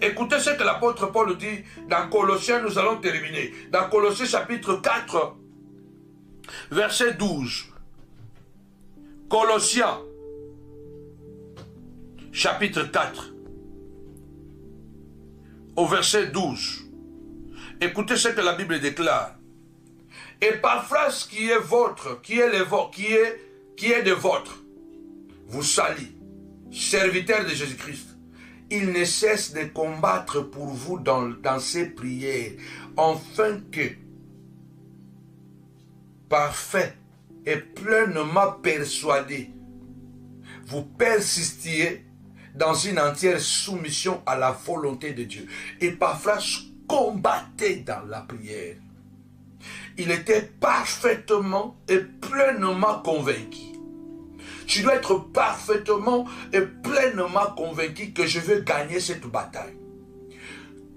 Écoutez ce que l'apôtre Paul dit dans Colossiens, nous allons terminer. Dans Colossiens chapitre 4, verset 12. Colossiens, chapitre 4, au verset 12. Écoutez ce que la Bible déclare. Epaphras qui est votre, qui est de votre, vous salue, serviteur de Jésus-Christ. Il ne cesse de combattre pour vous dans ses prières, afin que, parfait et pleinement persuadé, vous persistiez dans une entière soumission à la volonté de Dieu. Epaphras combattait dans la prière. Il était parfaitement et pleinement convaincu. Tu dois être parfaitement et pleinement convaincu que je veux gagner cette bataille.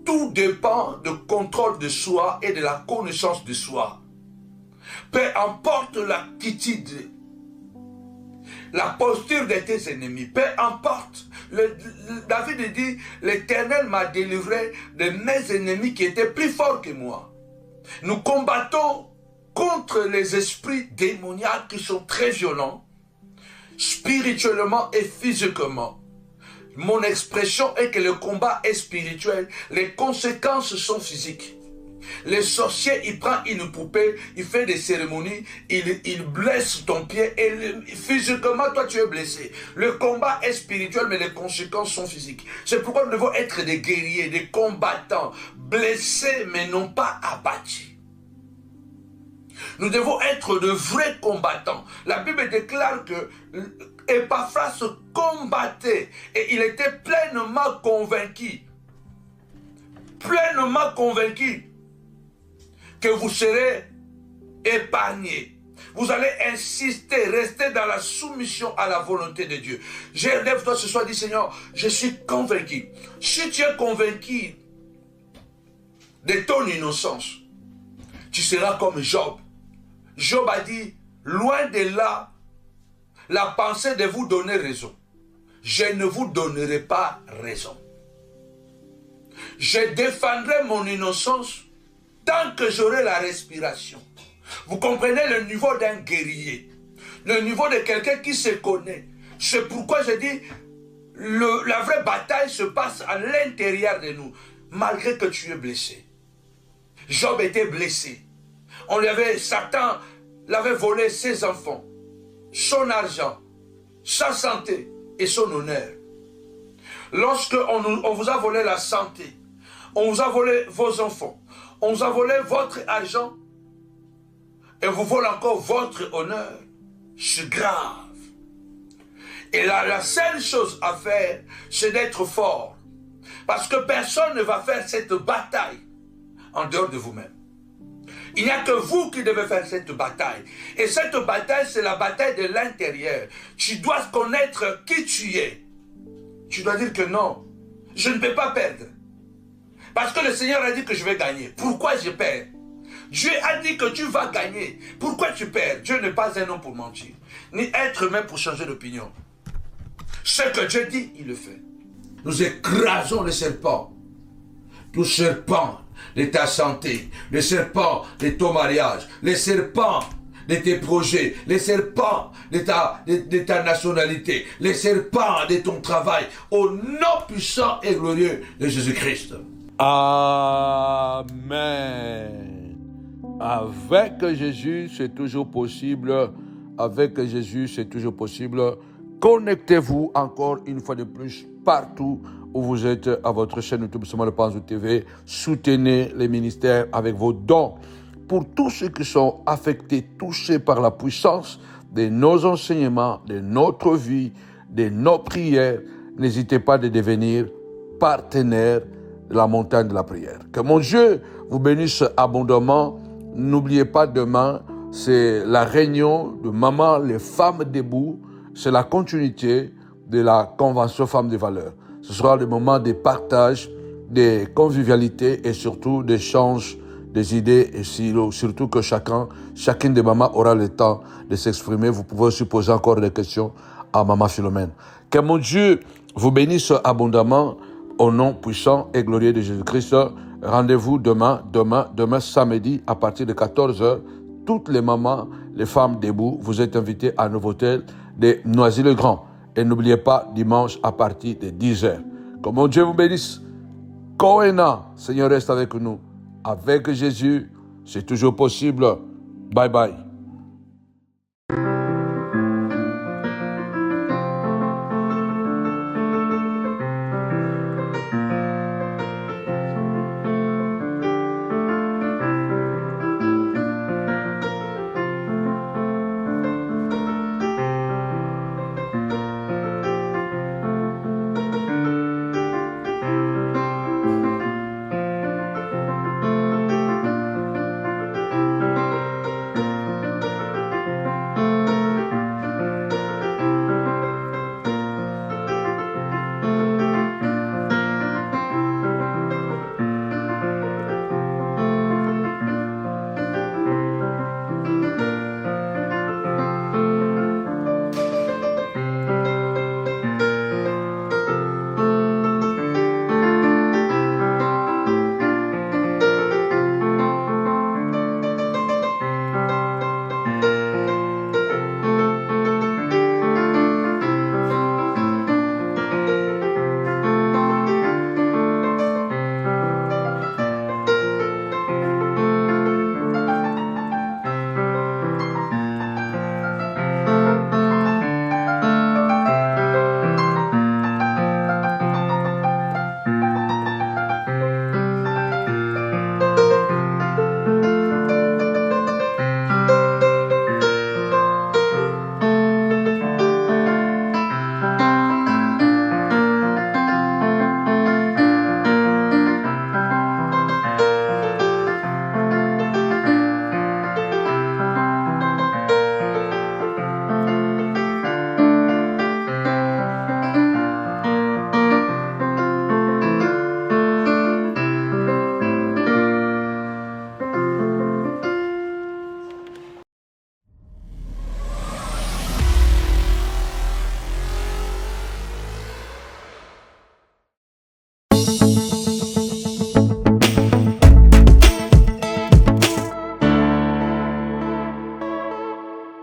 Tout dépend du contrôle de soi et de la connaissance de soi. Peu importe l'attitude, la posture de tes ennemis, peu importe. David dit, l'Éternel m'a délivré de mes ennemis qui étaient plus forts que moi. Nous combattons contre les esprits démoniaques qui sont très violents, spirituellement et physiquement. Mon expression est que le combat est spirituel, les conséquences sont physiques. Les sorciers, il prend une poupée, il fait des cérémonies, il blesse ton pied et physiquement, toi tu es blessé. Le combat est spirituel, mais les conséquences sont physiques. C'est pourquoi nous devons être des guerriers, des combattants, blessés mais non pas abattus. Nous devons être de vrais combattants. La Bible déclare que Epaphras combattait et il était pleinement convaincu que vous serez épargnés. Vous allez insister, rester dans la soumission à la volonté de Dieu. Lève-toi ce soir, dis Seigneur, je suis convaincu. Si tu es convaincu de ton innocence, tu seras comme Job. Job a dit, loin de là, la pensée de vous donner raison. Je ne vous donnerai pas raison. Je défendrai mon innocence tant que j'aurai la respiration. Vous comprenez le niveau d'un guerrier, le niveau de quelqu'un qui se connaît. C'est pourquoi je dis, la vraie bataille se passe à l'intérieur de nous, malgré que tu es blessé. Job était blessé. Satan l'avait volé ses enfants, son argent, sa santé et son honneur. Lorsque on vous a volé la santé, on vous a volé vos enfants, on vous a volé votre argent et vous volez encore votre honneur, c'est grave. Et là, la seule chose à faire, c'est d'être fort. Parce que personne ne va faire cette bataille en dehors de vous-même. Il n'y a que vous qui devez faire cette bataille. Et cette bataille, c'est la bataille de l'intérieur. Tu dois connaître qui tu es. Tu dois dire que non, je ne peux pas perdre. Parce que le Seigneur a dit que je vais gagner. Pourquoi je perds? Dieu a dit que tu vas gagner. Pourquoi tu perds? Dieu n'est pas un homme pour mentir, ni être humain pour changer d'opinion. Ce que Dieu dit, il le fait. Nous écrasons le serpent. Tout serpent de ta santé, le serpent de ton mariage, le serpent de tes projets, les serpents de ta nationalité, les serpents de ton travail, au nom puissant et glorieux de Jésus-Christ. Amen. Avec Jésus, c'est toujours possible. Avec Jésus, c'est toujours possible. Connectez-vous encore une fois de plus partout où vous êtes à votre chaîne YouTube Samuel Panzou TV. Soutenez les ministères avec vos dons. Pour tous ceux qui sont affectés, touchés par la puissance de nos enseignements, de notre vie, de nos prières, n'hésitez pas à devenir partenaire de la montagne de la prière. Que mon Dieu vous bénisse abondamment. N'oubliez pas, demain, c'est la réunion de Maman, les femmes debout. C'est la continuité de la Convention Femmes de Valeurs. Ce sera le moment de partage, de convivialité et surtout d'échange des idées et surtout que chacune des mamans aura le temps de s'exprimer. Vous pouvez aussi poser encore des questions à Maman Philomène. Que mon Dieu vous bénisse abondamment au nom puissant et glorieux de Jésus-Christ. Rendez-vous demain samedi à partir de 14h. Toutes les mamans, les femmes debout, vous êtes invitées à nos hôtels de Noisy-le-Grand. Et n'oubliez pas, dimanche à partir de 10h. Que mon Dieu vous bénisse. Koena, Seigneur reste avec nous. Avec Jésus, c'est toujours possible. Bye bye.